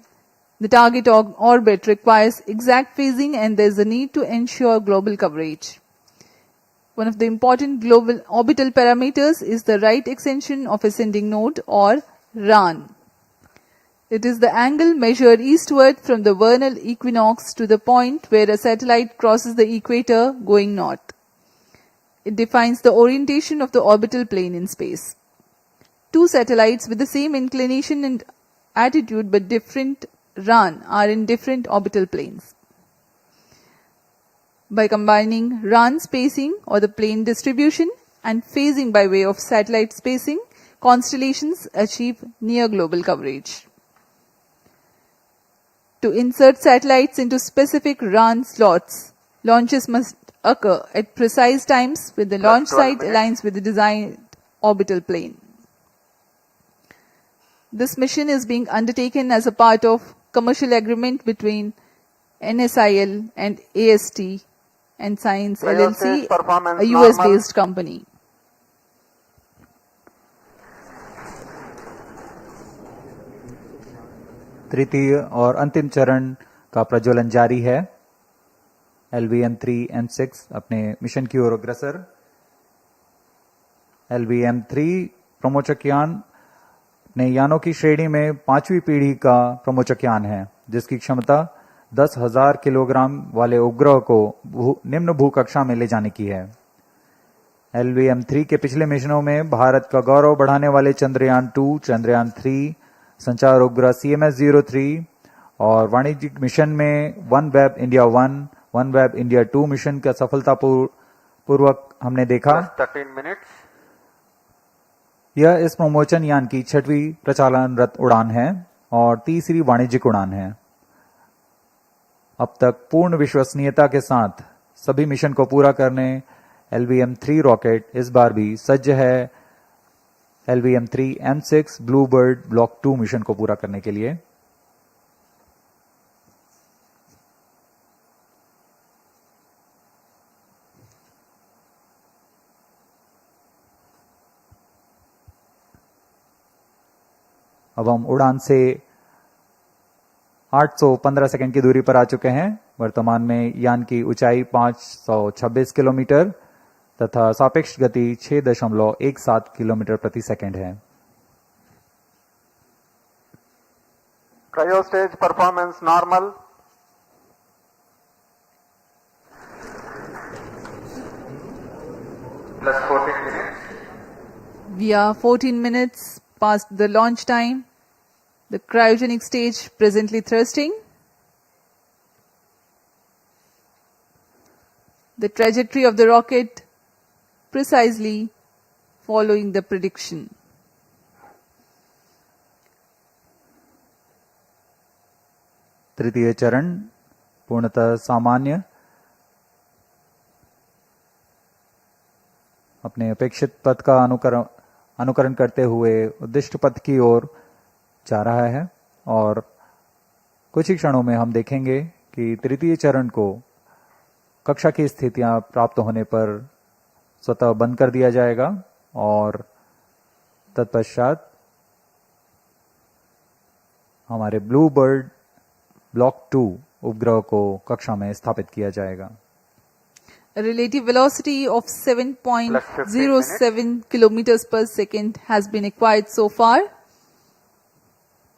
The target orbit requires exact phasing and there is a need to ensure global coverage. One of the important global orbital parameters is the right extension of ascending node or RAN. It is the angle measured eastward from the vernal equinox to the point where a satellite crosses the equator going north. It defines the orientation of the orbital plane in space. Two satellites with the same inclination and attitude but different RAN are in different orbital planes. By combining RAN spacing or the plane distribution and phasing by way of satellite spacing, constellations achieve near global coverage. To insert satellites into specific RAN slots, launches must occur at precise times when the launch site aligns with the desired orbital plane. This mission is being undertaken as a part of commercial agreement between NSIL and AST and Science LLC, a US-based company. तृतीय और अंतिम चरण का प्रज्वलन जारी है। LVM3-M6 अपने mission की ओर अग्रसर। LVM3 प्रमोचक यान नए यानों की श्रेणी में 5वीं पीढ़ी का प्रमोचक यान है, जिसकी क्षमता 10,000 किलोग्राम वाले उपग्रह को निम्न भूकक्षा में ले जाने की है। LVM3 के पिछले मिशनों में भारत का गौरव बढ़ाने वाले चंद्रयान 2, चंद्रयान 3, संचार उपग्रह CMS-03 और वाणिज्यिक मिशन में OneWeb India 1, OneWeb India 2 mission का सफलतापूर्वक हमने देखा। 13 minutes. यह इस प्रमोचन यान की 6वीं प्रचालनरत उड़ान है और तीसरी वाणिज्यिक उड़ान है। अब तक पूर्ण विश्वसनीयता के साथ सभी मिशन को पूरा करने LVM3 रॉकेट इस बार भी सज्ज है LVM3-M6 ब्लूबर्ड ब्लॉक 2 मिशन को पूरा करने के लिए। अब हम उड़ान से 815 सेकंड की दूरी पर आ चुके हैं। वर्तमान में यान की ऊंचाई 526 किलोमीटर तथा सापेक्ष गति 6.17 किलोमीटर प्रति सेकंड है। Cryo stage performance normal. Plus 14 minutes. We are 14 minutes past the launch time. The cryogenic stage presently thrusting. The trajectory of the rocket precisely following the prediction. तृतीय चरण पूर्णतः सामान्य, अपने अपेक्षित पथ का अनुकरण करते हुए उद्दिष्ट पथ की ओर जा रहा है और कुछ ही क्षणों में हम देखेंगे कि तृतीय चरण को कक्षा की स्थितियां प्राप्त होने पर स्वतः बंद कर दिया जाएगा और तत्पश्चात हमारे ब्लूबर्ड ब्लॉक 2 उपग्रह को कक्षा में स्थापित किया जाएगा। A relative velocity of 7.07 kilometers per second has been acquired so far.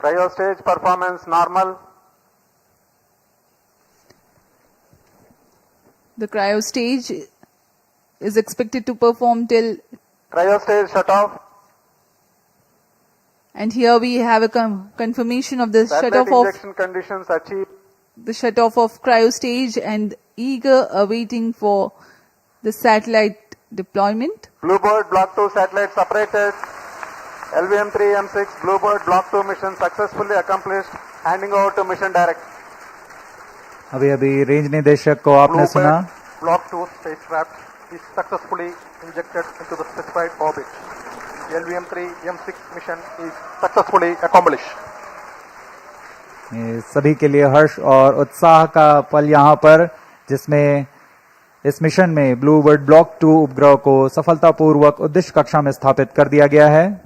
Cryo stage performance normal. The cryo stage is expected to perform till Cryo stage shut off. And here we have a confirmation of the Satellite shut-off injection conditions achieved. the shut-off of cryo stage and eager awaiting for the satellite deployment. BlueBird Block 2 satellite separated. LVM3-M6 BlueBird Block 2 mission successfully accomplished. Handing over to mission director. अभी range निदेशक को आपने सुना। Block-2 spacecraft is successfully injected into the specified orbit. The LVM3-M6 mission is successfully accomplished. ये सभी के लिए हर्ष और उत्साह का पल यहाँ पर, जिसमें इस मिशन में ब्लूबर्ड ब्लॉक 2 उपग्रह को सफलतापूर्वक उद्देश्य कक्षा में स्थापित कर दिया गया है.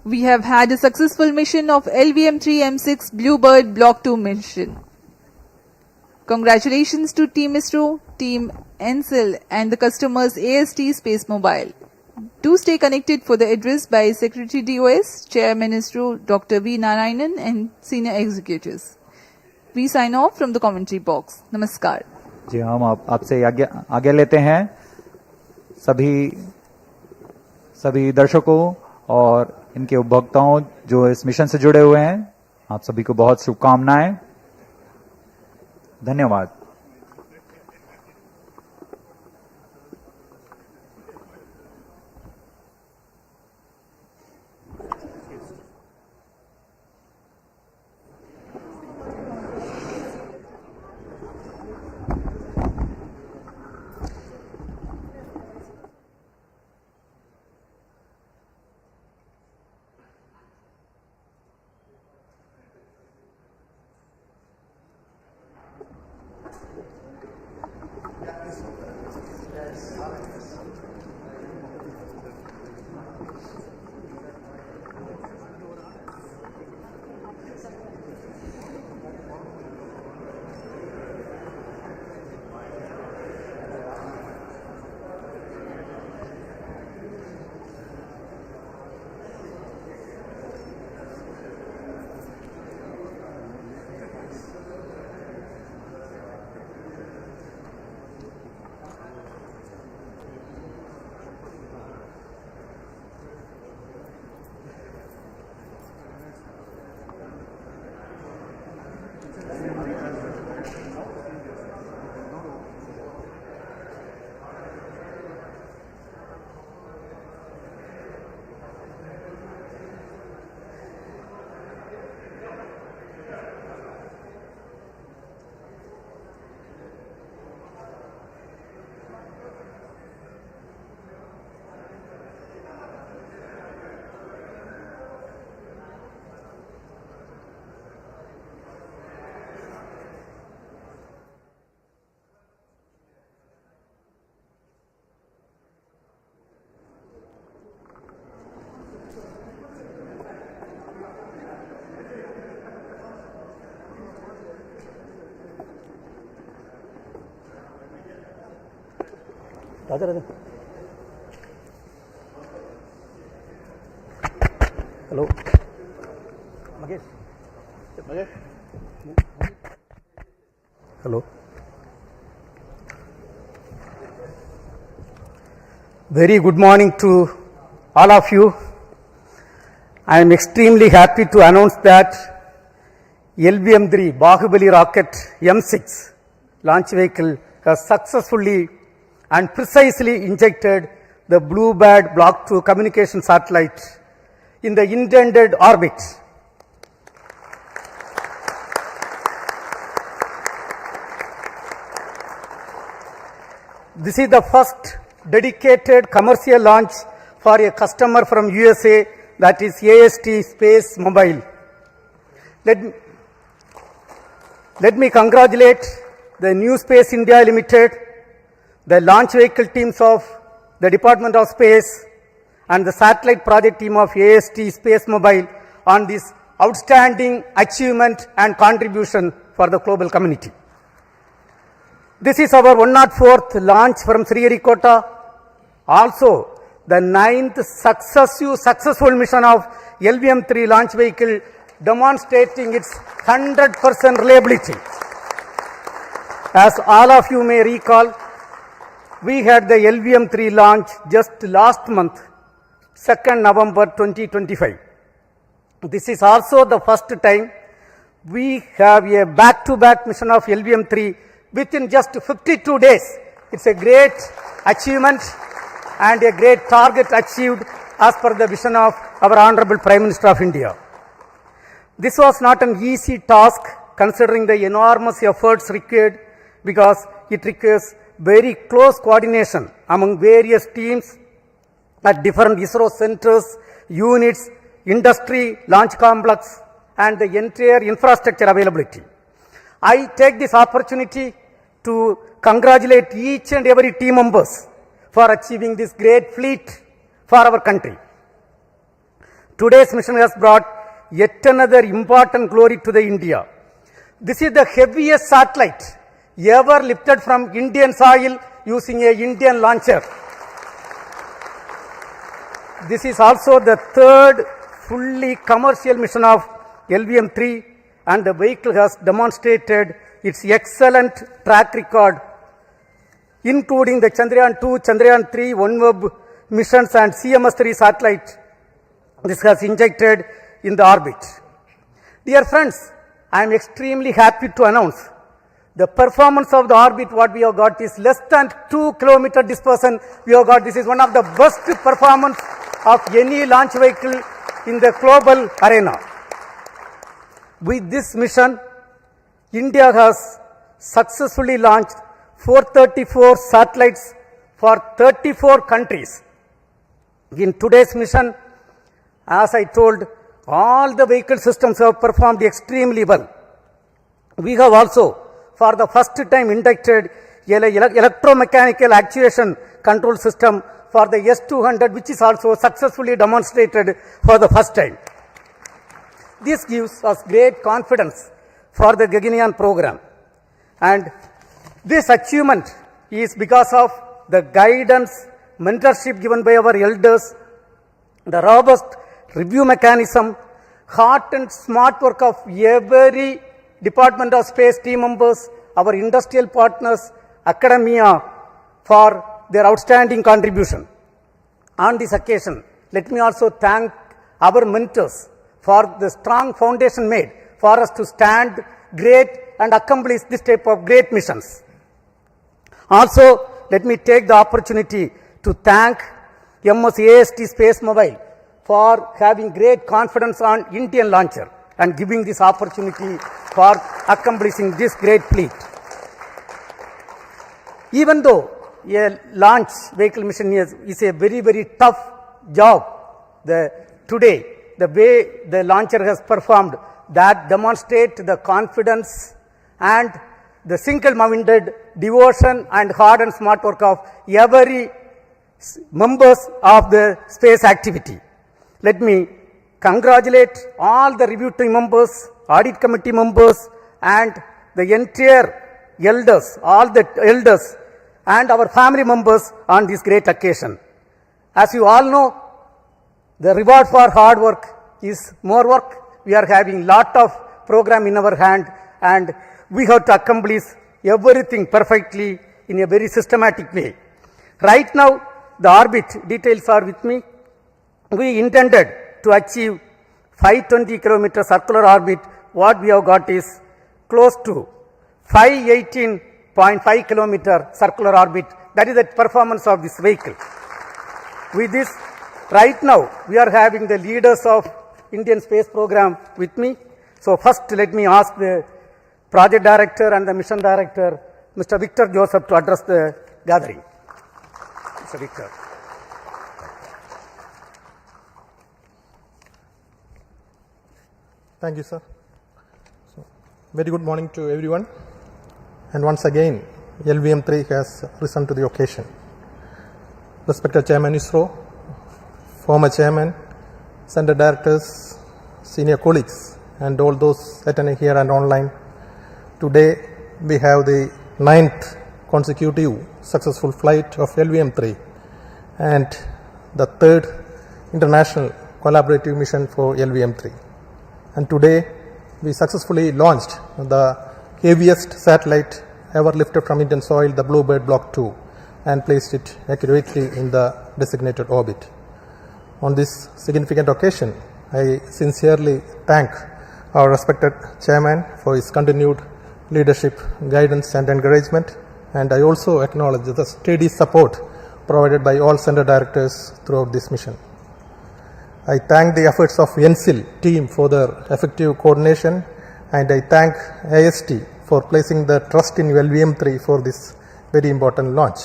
We have had a successful mission of LVM3-M6 BlueBird Block 2 mission. Congratulations to Team ISRO, Team NSIL and the customers AST Space Mobile. Do stay connected for the address by Secretary DOS, Chairman ISRO Dr. V. Narayanan and senior executives. We sign off from the commentary box. Namaskar. जी हम आपसे आगे लेते हैं सभी दर्शकों और इनके उपभोक्ताओं जो इस मिशन से जुड़े हुए हैं. आप सभी को बहुत शुभकामनाएं. धन्यवाद. Raja hello Magesh hello very good morning to all of you. I am extremely happy to announce that LVM3 Bahubali rocket M6 launch vehicle has successfully and precisely injected the BlueBird Block 2 communication satellite in the intended orbit. This is the first dedicated commercial launch for a customer from USA, that is AST Space Mobile. Let me congratulate the New Space India Limited, the launch vehicle teams of the Department of Space and the satellite project team of AST Space Mobile on this outstanding achievement and contribution for the global community. This is our 104th launch from Sriharikota, also the 9th successful mission of LVM3 launch vehicle, demonstrating its 100% reliability. As all of you may recall, we had the LVM3 launch just last month, 2nd November 2025. This is also the first time we have a back-to-back mission of LVM3 within just 52 days. It's a great achievement and a great target achieved as per the vision of our Honorable Prime Minister of India. This was not an easy task considering the enormous efforts required, because it requires very close coordination among various teams at different ISRO centers, units, industry, launch complex, and the entire infrastructure availability. I take this opportunity to congratulate each and every team members for achieving this great feat for our country. Today's mission has brought yet another important glory to the India. This is the heaviest satellite ever lifted from Indian soil using a Indian launcher. This is also the third fully commercial mission of LVM3, and the vehicle has demonstrated its excellent track record, including the Chandrayaan-2, Chandrayaan-3, OneWeb missions and CMS-3 satellite. This has injected in the orbit. Dear friends, I am extremely happy to announce the performance of the orbit what we have got is less than 2 kilometer dispersion we have got. This is one of the best performance of any launch vehicle in the global arena. With this mission, India has successfully launched 434 satellites for 34 countries. In today's mission, as I told, all the vehicle systems have performed extremely well. We have also, for the first time, inducted electromechanical actuation control system for the S-200, which is also successfully demonstrated for the first time. This gives us great confidence for the Gaganyaan program. And this achievement is because of the guidance, mentorship given by our elders, the robust review mechanism, hard and smart work of every Department of Space team members, our industrial partners, academia, for their outstanding contribution. On this occasion, let me also thank our mentors for the strong foundation made for us to stand great and accomplish this type of great missions. Also, let me take the opportunity to thank MSAST Space Mobile for having great confidence on Indian launcher and giving this opportunity for accomplishing this great feat. Even though a launch vehicle mission is a very, very tough job, today, the way the launcher has performed, that demonstrate the confidence and the single-minded devotion and hard and smart work of every members of the space activity. Let me congratulate all the review team members, audit committee members, and the entire elders, all the elders, and our family members on this great occasion. As you all know, the reward for hard work is more work. We are having lot of program in our hand, and we have to accomplish everything perfectly in a very systematic way. Right now, the orbit details are with me. We intended to achieve 520 kilometer circular orbit. What we have got is close to 518.5 kilometer circular orbit. That is the performance of this vehicle. With this, right now, we are having the leaders of Indian space program with me. So first, let me ask the project director and the mission director, Mr. Victor Joseph, to address the gathering. Mr. Victor. Thank you, sir. So, very good morning to everyone. And once again, LVM3 has risen to the occasion. Respected Chairman ISRO, former Chairman, Center Directors, senior colleagues, and all those attending here and online. Today, we have the 9th consecutive successful flight of LVM3 and the 3rd international collaborative mission for LVM3. And today, we successfully launched the heaviest satellite ever lifted from Indian soil, the BlueBird Block-2, and placed it accurately in the designated orbit. On this significant occasion, I sincerely thank our respected Chairman for his continued leadership, guidance and encouragement, and I also acknowledge the steady support provided by all Center Directors throughout this mission. I thank the efforts of NSIL team for their effective coordination, and I thank IST for placing the trust in LVM3 for this very important launch.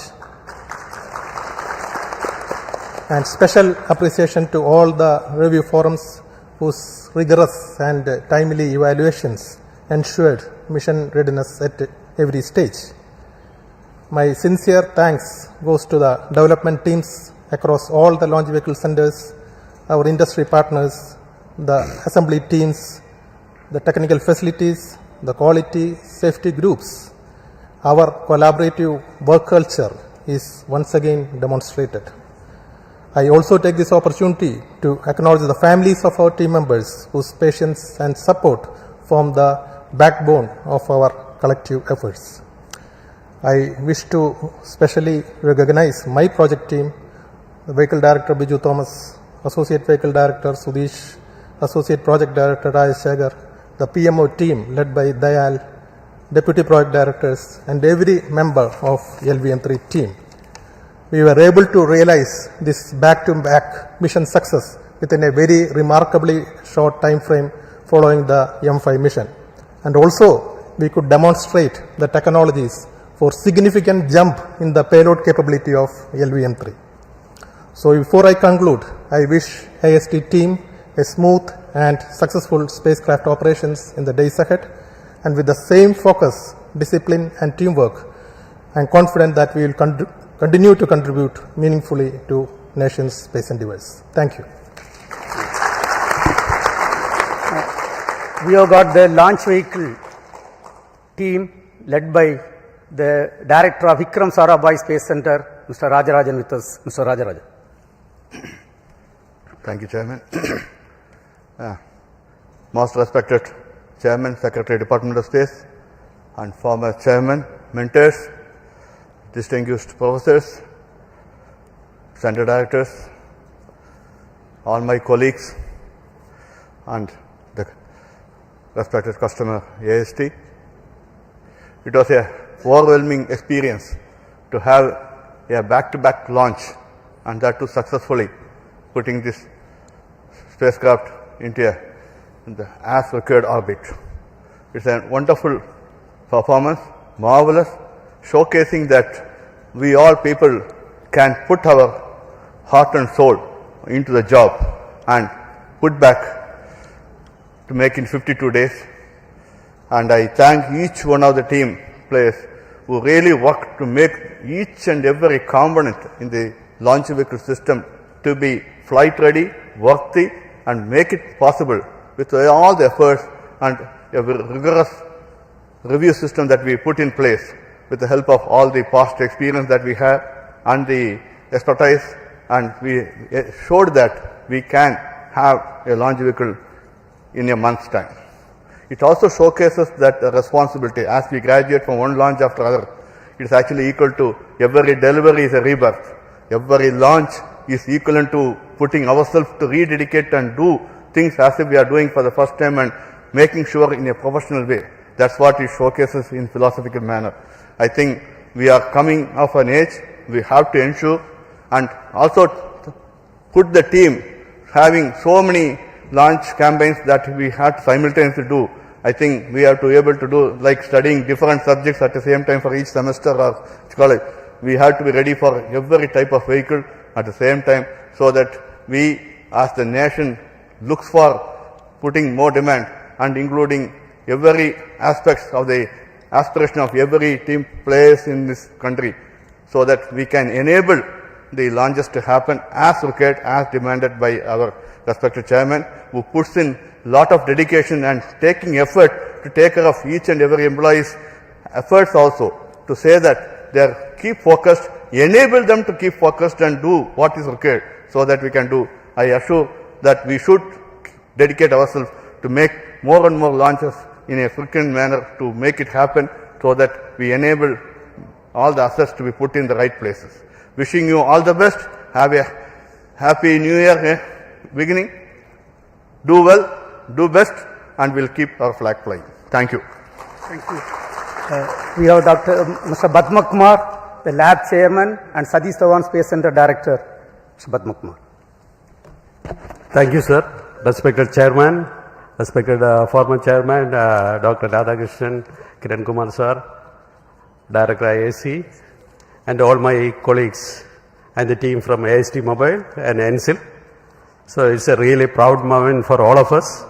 And special appreciation to all the review forums whose rigorous and timely evaluations ensured mission readiness at every stage. My sincere thanks goes to the development teams across all the launch vehicle centers, our industry partners, the assembly teams, the technical facilities, the quality safety groups. Our collaborative work culture is once again demonstrated. I also take this opportunity to acknowledge the families of our team members whose patience and support form the backbone of our collective efforts. I wish to specially recognize my project team, the Vehicle Director Biju Thomas, Associate Vehicle Director Sudesh, Associate Project Director Rajesh Shagar, the PMO team led by Dayal, Deputy Project Directors, and every member of LVM3 team. We were able to realize this back-to-back mission success within a very remarkably short time frame following the M5 mission. And also, we could demonstrate the technologies for significant jump in the payload capability of LVM3. So before I conclude, I wish AST team a smooth and successful spacecraft operations in the days ahead. And with the same focus, discipline and teamwork, I am confident that we will continue to contribute meaningfully to nation's space endeavors. Thank you. We have got the launch vehicle team led by the Director of Vikram Sarabhai Space Center, Mr. Rajarajan with us. Mr. Rajarajan. Thank you, Chairman. Most respected Chairman, Secretary, Department of Space, and former Chairman, mentors, distinguished professors, center directors, all my colleagues, and the respected customer AST. It was a overwhelming experience to have a back-to-back launch, and that too successfully, putting this spacecraft into the as required orbit. It's a wonderful performance, marvelous, showcasing that we all people can put our heart and soul into the job and put back to make in 52 days. And I thank each one of the team players who really worked to make each and every component in the launch vehicle system to be flight ready, worthy, and make it possible with all the efforts and a rigorous review system that we put in place with the help of all the past experience that we have and the expertise, and we showed that we can have a launch vehicle in a month's time. It also showcases that responsibility as we graduate from one launch after another. It is actually equal to every delivery is a rebirth. Every launch is equivalent to putting ourselves to rededicate and do things as if we are doing for the first time and making sure in a professional way. That's what it showcases in philosophical manner. I think we are coming of an age, we have to ensure and also put the team having so many launch campaigns that we had to simultaneously do. I think we have to be able to do like studying different subjects at the same time for each semester or college. We have to be ready for every type of vehicle at the same time so that we as the nation looks for putting more demand and including every aspects of the aspiration of every team players in this country so that we can enable the launches to happen as required, as demanded by our respected chairman, who puts in lot of dedication and taking effort to take care of each and every employee's efforts also to say that they are keep focused, enable them to keep focused and do what is required so that we can do. I assure that we should dedicate ourselves to make more and more launches in a frequent manner to make it happen so that we enable all the assets to be put in the right places. Wishing you all the best. Have a happy new year beginning. Do well, do best, and we'll keep our flag flying. Thank you. Thank you. We have Mr. Padma Kumar, the lab chairman, and Satish Dhawan Space Center director. Mr. Padma Kumar. Thank you, sir. Respected chairman, respected former chairman, Dr. Radhakrishnan, Kiran Kumar sir, Director IAC, and all my colleagues and the team from AST Mobile and NSIL. So it's a really proud moment for all of us.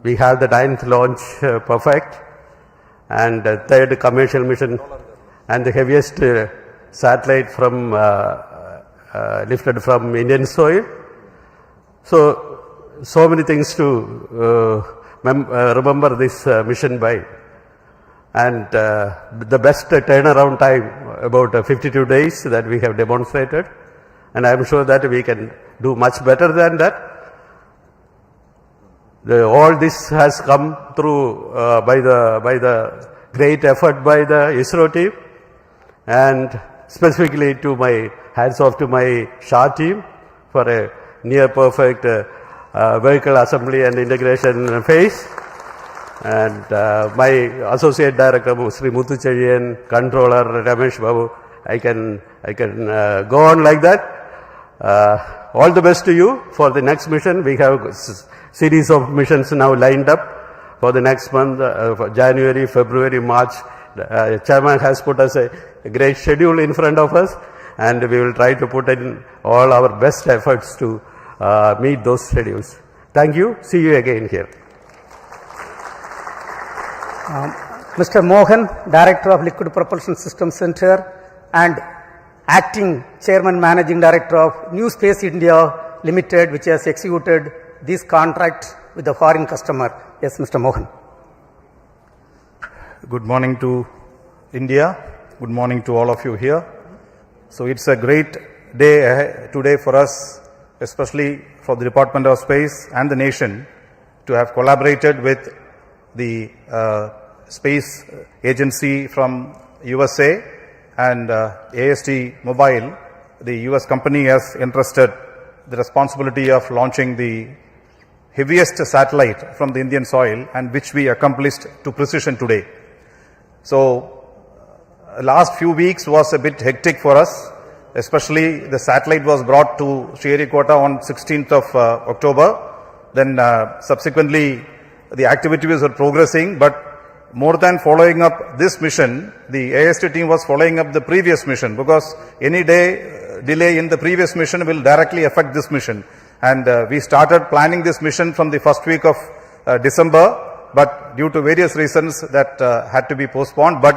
We have the 9th launch perfect, and third commercial mission, and the heaviest satellite from lifted from Indian soil. So many things to remember this mission by. And the best turnaround time, about 52 days that we have demonstrated. And I am sure that we can do much better than that. All this has come through by the great effort by the ISRO team, and specifically to my hats off to my SHAR team for a near perfect vehicle assembly and integration phase, and my associate director Sri Muthucheriyan, controller Ramesh Babu. I can go on like that. All the best to you for the next mission. We have series of missions now lined up for the next month, for January, February, March. Chairman has put us a great schedule in front of us, and we will try to put in all our best efforts to meet those schedules. Thank you. See you again here. Mr. Mohan, Director of Liquid Propulsion Systems Center and Acting Chairman Managing Director of New Space India Limited, which has executed this contract with the foreign customer. Yes, Mr. Mohan. Good morning to India. Good morning to all of you here. So it's a great day today for us, especially for the Department of Space and the nation, to have collaborated with the space agency from USA and AST Mobile. The US company has entrusted the responsibility of launching the heaviest satellite from the Indian soil, and which we accomplished to precision today. So last few weeks was a bit hectic for us, especially the satellite was brought to Sriharikota on 16th of October. Then subsequently the activities were progressing, but more than following up this mission, the AST team was following up the previous mission, because any delay in the previous mission will directly affect this mission. And we started planning this mission from the first week of December, but due to various reasons that had to be postponed. But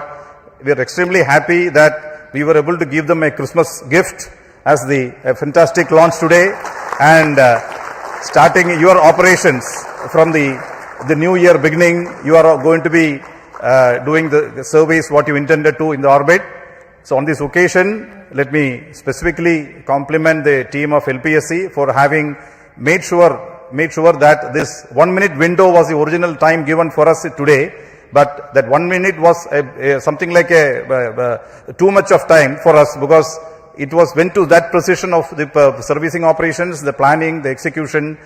we are extremely happy that we were able to give them a Christmas gift as a fantastic launch today, and starting your operations from the new year beginning, you are going to be doing the surveys what you intended to in the orbit. So on this occasion, let me specifically compliment the team of LPSC for having made sure that this 1 minute window was the original time given for us today, but that 1 minute was something like too much of time for us, because it went to that precision of the servicing operations, the planning, the execution,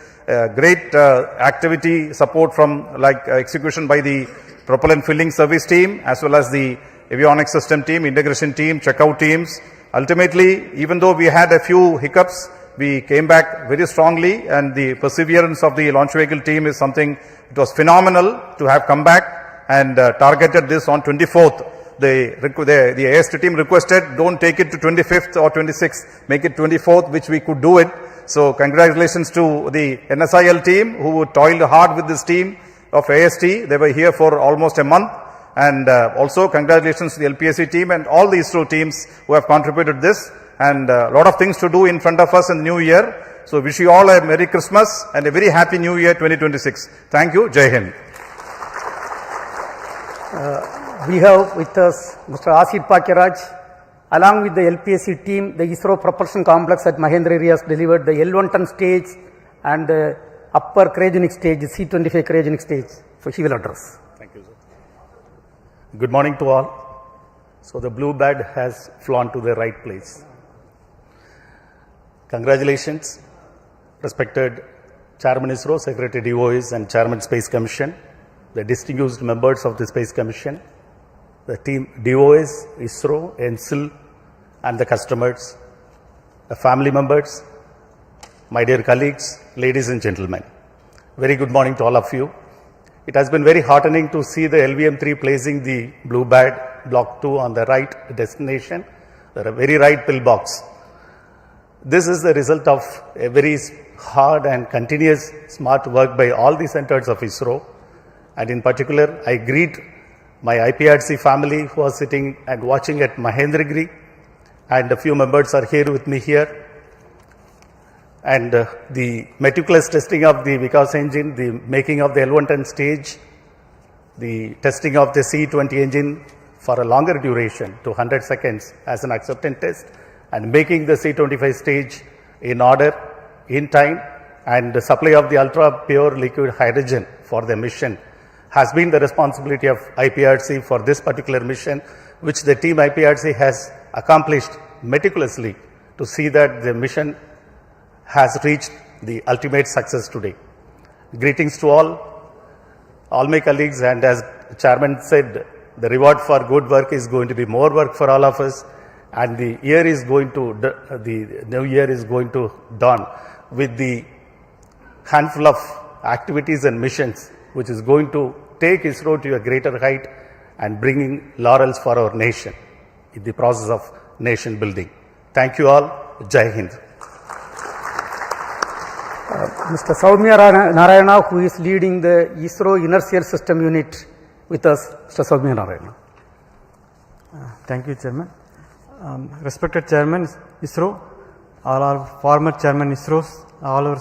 great activity support from execution by the propellant filling service team, as well as the avionics system team, integration team, checkout teams. Ultimately, even though we had a few hiccups, we came back very strongly, and the perseverance of the launch vehicle team is something, it was phenomenal to have come back and targeted this on 24th. The AST team requested, don't take it to 25th or 26th, make it 24th, which we could do it. So congratulations to the NSIL team who toiled hard with this team of AST. They were here for almost a month. And also congratulations to the LPSC team and all the ISRO teams who have contributed this. And a lot of things to do in front of us in the new year. So wish you all a Merry Christmas and a very Happy New Year 2026. Thank you. Jai Hind. We have with us Mr. Asid Pakiraj. Along with the LPSC team, the ISRO propulsion complex at Mahendragiri has delivered the L1 ton stage and the upper cryogenic stage, the C25 cryogenic stage. So he will address. Thank you, sir. Good morning to all. So the BlueBird has flown to the right place. Congratulations, respected Chairman ISRO, Secretary DOIs and Chairman Space Commission, the distinguished members of the Space Commission, the team DOIs, ISRO, NSIL, and the customers, the family members, my dear colleagues, ladies and gentlemen. Very good morning to all of you. It has been very heartening to see the LVM3 placing the BlueBird Block-2 on the right destination, the very right pillbox. This is the result of a very hard and continuous smart work by all the centers of ISRO. And in particular, I greet my IPRC family who are sitting and watching at Mahendragiri, and a few members are here with me here. And the meticulous testing of the Vikas engine, the making of the L110 stage, the testing of the C20 engine for a longer duration to 100 seconds as an acceptance test, and making the C25 stage in order, in time, and the supply of the ultra pure liquid hydrogen for the mission has been the responsibility of IPRC for this particular mission, which the team IPRC has accomplished meticulously to see that the mission has reached the ultimate success today. Greetings to all my colleagues, and as Chairman said, the reward for good work is going to be more work for all of us, and the new year is going to dawn with the handful of activities and missions which is going to take ISRO to a greater height and bringing laurels for our nation in the process of nation building. Thank you all. Jai Hind. Mr. Soumya Narayana, who is leading the ISRO Inertial System Unit with us. Mr. Soumya Narayana. Thank you, Chairman. Respected Chairman ISRO, all our former Chairman ISROs, all our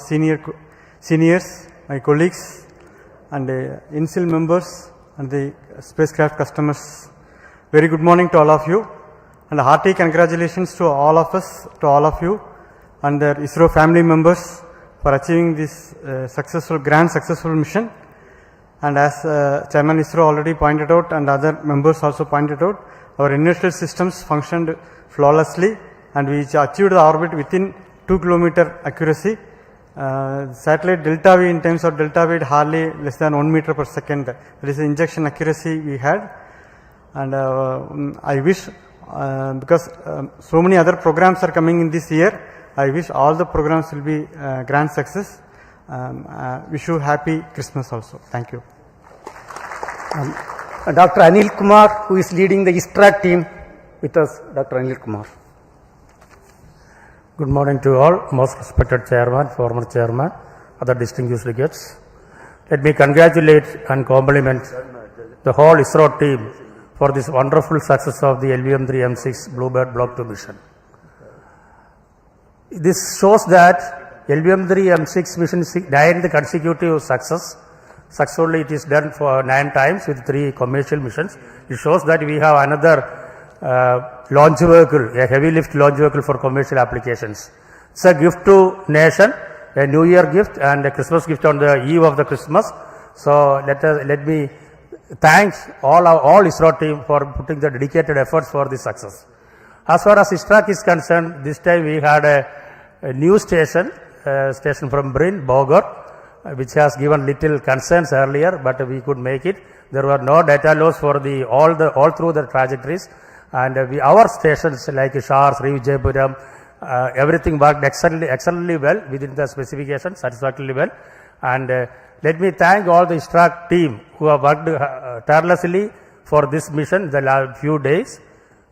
seniors, my colleagues, and NSIL members and the spacecraft customers. Very good morning to all of you, and a hearty congratulations to all of us, to all of you and their ISRO family members for achieving this grand successful mission. And as Chairman ISRO already pointed out and other members also pointed out, our inertial systems functioned flawlessly and we achieved the orbit within 2 km accuracy. Satellite delta V, in terms of delta V, hardly less than 1 meter per second. That is the injection accuracy we had. And I wish, because so many other programs are coming in this year, I wish all the programs will be grand success. Wish you happy Christmas also. Thank you. Dr. Anil Kumar, who is leading the ISTRAC team with us. Dr. Anil Kumar. Good morning to all, most respected Chairman, former Chairman, other distinguished guests. Let me congratulate and compliment the whole ISRO team for this wonderful success of the LVM3-M6 BlueBird Block-2 mission. This shows that LVM3-M6 mission is 9th consecutive success. Successfully it is done for 9 times with 3 commercial missions. It shows that we have another launch vehicle, a heavy lift launch vehicle for commercial applications. It's a gift to nation, a New Year gift and a Christmas gift on the eve of the Christmas. So let me thank all ISRO team for putting the dedicated efforts for this success. As far as ISTRAC is concerned, this time we had a new station from Brin, Bogor, which has given little concerns earlier, but we could make it. There were no data loss for all through the trajectories, and our stations like Shar, Sri Vijayapuram, everything worked excellently well within the specifications, satisfactorily well. And let me thank all the ISTRAC team who have worked tirelessly for this mission the last few days.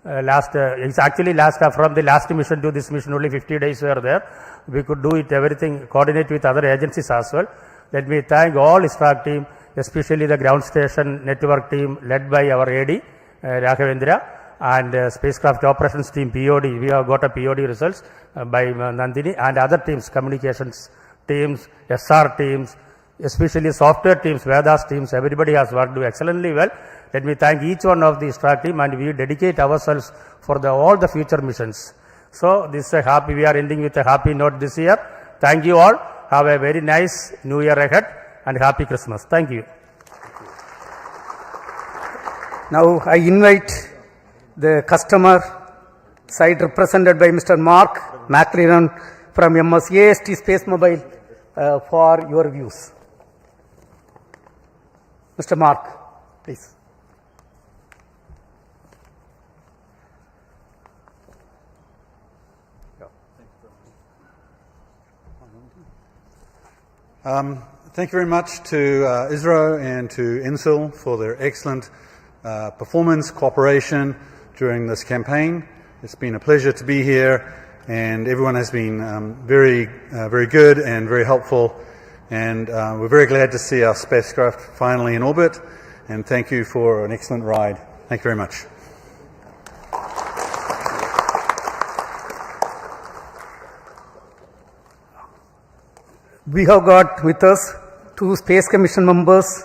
It's actually from the last mission to this mission only 50 days were there. We could do it everything, coordinate with other agencies as well. Let me thank all ISTRAC team, especially the ground station network team led by our AD, Raghavendra, and spacecraft operations team, POD. We have got a POD results by Nandini, and other teams, communications teams, SR teams, especially software teams, Vedas teams. Everybody has worked excellently well. Let me thank each one of the ISTRAC team, and we dedicate ourselves for all the future missions. So this is we are ending with a happy note this year. Thank you all. Have a very nice New Year ahead and happy Christmas. Thank you. Now I invite the customer side represented by Mr. Mark McLaren from AST Space Mobile for your views. Mr. Mark, please. Thank you very much to ISRO and to NSIL for their excellent performance, cooperation during this campaign. It's been a pleasure to be here, and everyone has been very good and very helpful. And we're very glad to see our spacecraft finally in orbit. And thank you for an excellent ride. Thank you very much. We have got with us two Space Commission members,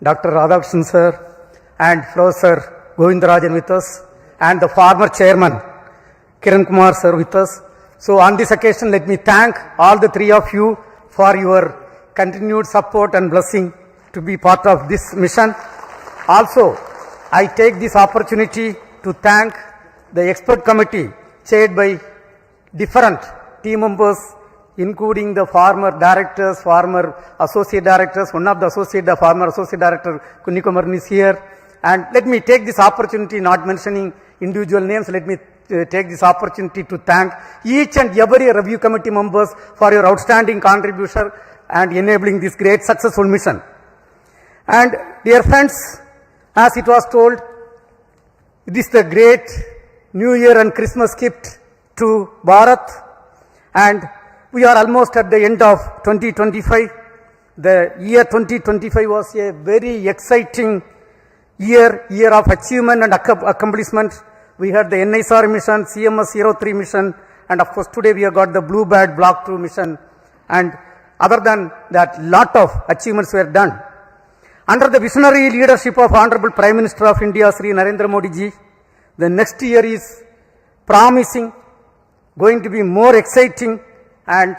Dr. Radhakrishnan sir and Professor Govindarajan with us, and the former chairman Kiran Kumar sir with us. So on this occasion, let me thank all the three of you for your continued support and blessing to be part of this mission. Also, I take this opportunity to thank the expert committee chaired by different team members, including the former directors, former associate directors. One of the former associate director, Kunnikumaran, is here. And let me take this opportunity, not mentioning individual names, let me take this opportunity to thank each and every review committee members for your outstanding contribution and enabling this great successful mission. And dear friends, as it was told, it is the great New Year and Christmas gift to Bharat, and we are almost at the end of 2025. The year 2025 was a very exciting year of achievement and accomplishment. We had the NISR mission, CMS-03 mission, and of course today we have got the BlueBird Block-2 mission. And other than that, lot of achievements were done. Under the visionary leadership of Honorable Prime Minister of India, Sri Narendra Modi ji, the next year is promising, going to be more exciting, and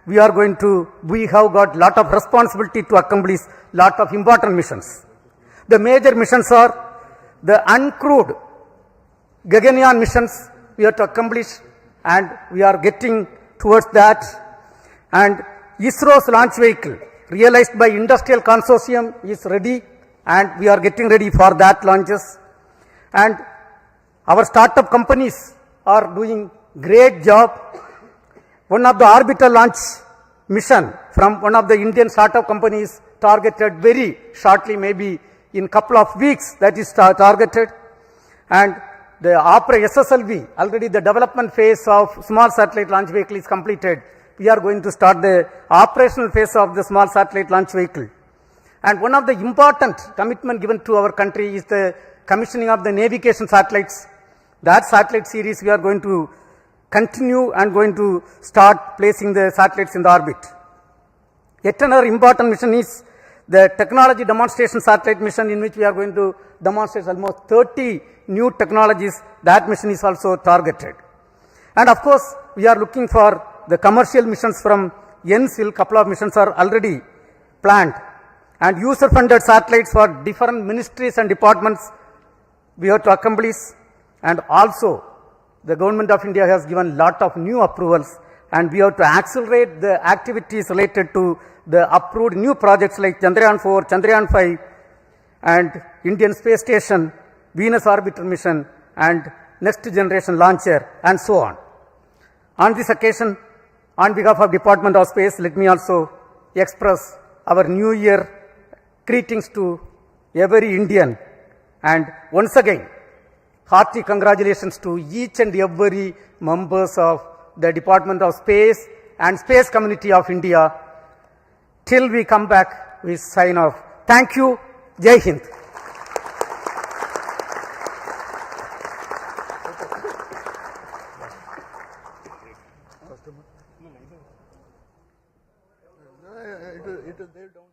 we have got lot of responsibility to accomplish lot of important missions. The major missions are the uncrewed Gaganyaan missions we have to accomplish, and we are getting towards that. And ISRO's launch vehicle, realized by industrial consortium, is ready, and we are getting ready for that launches. And our startup companies are doing great job. One of the orbital launch mission from one of the Indian startup companies targeted very shortly, maybe in couple of weeks, that is targeted. And the SSLV, already the development phase of small satellite launch vehicle is completed. We are going to start the operational phase of the small satellite launch vehicle. And one of the important commitment given to our country is the commissioning of the navigation satellites. That satellite series we are going to continue and going to start placing the satellites in the orbit. Yet another important mission is the technology demonstration satellite mission, in which we are going to demonstrate almost 30 new technologies. That mission is also targeted. And of course, we are looking for the commercial missions from NSIL. Couple of missions are already planned. And user-funded satellites for different ministries and departments we have to accomplish. And also, the government of India has given lot of new approvals, and we have to accelerate the activities related to the approved new projects like Chandrayaan 4, Chandrayaan 5, and Indian Space Station, Venus Orbiter Mission, and Next Generation Launcher, and so on. On this occasion, on behalf of Department of Space, let me also express our New Year greetings to every Indian, and once again, hearty congratulations to each and every members of the Department of Space and Space Community of India. Till we come back, we sign off. Thank you. Jai Hind. It is there down.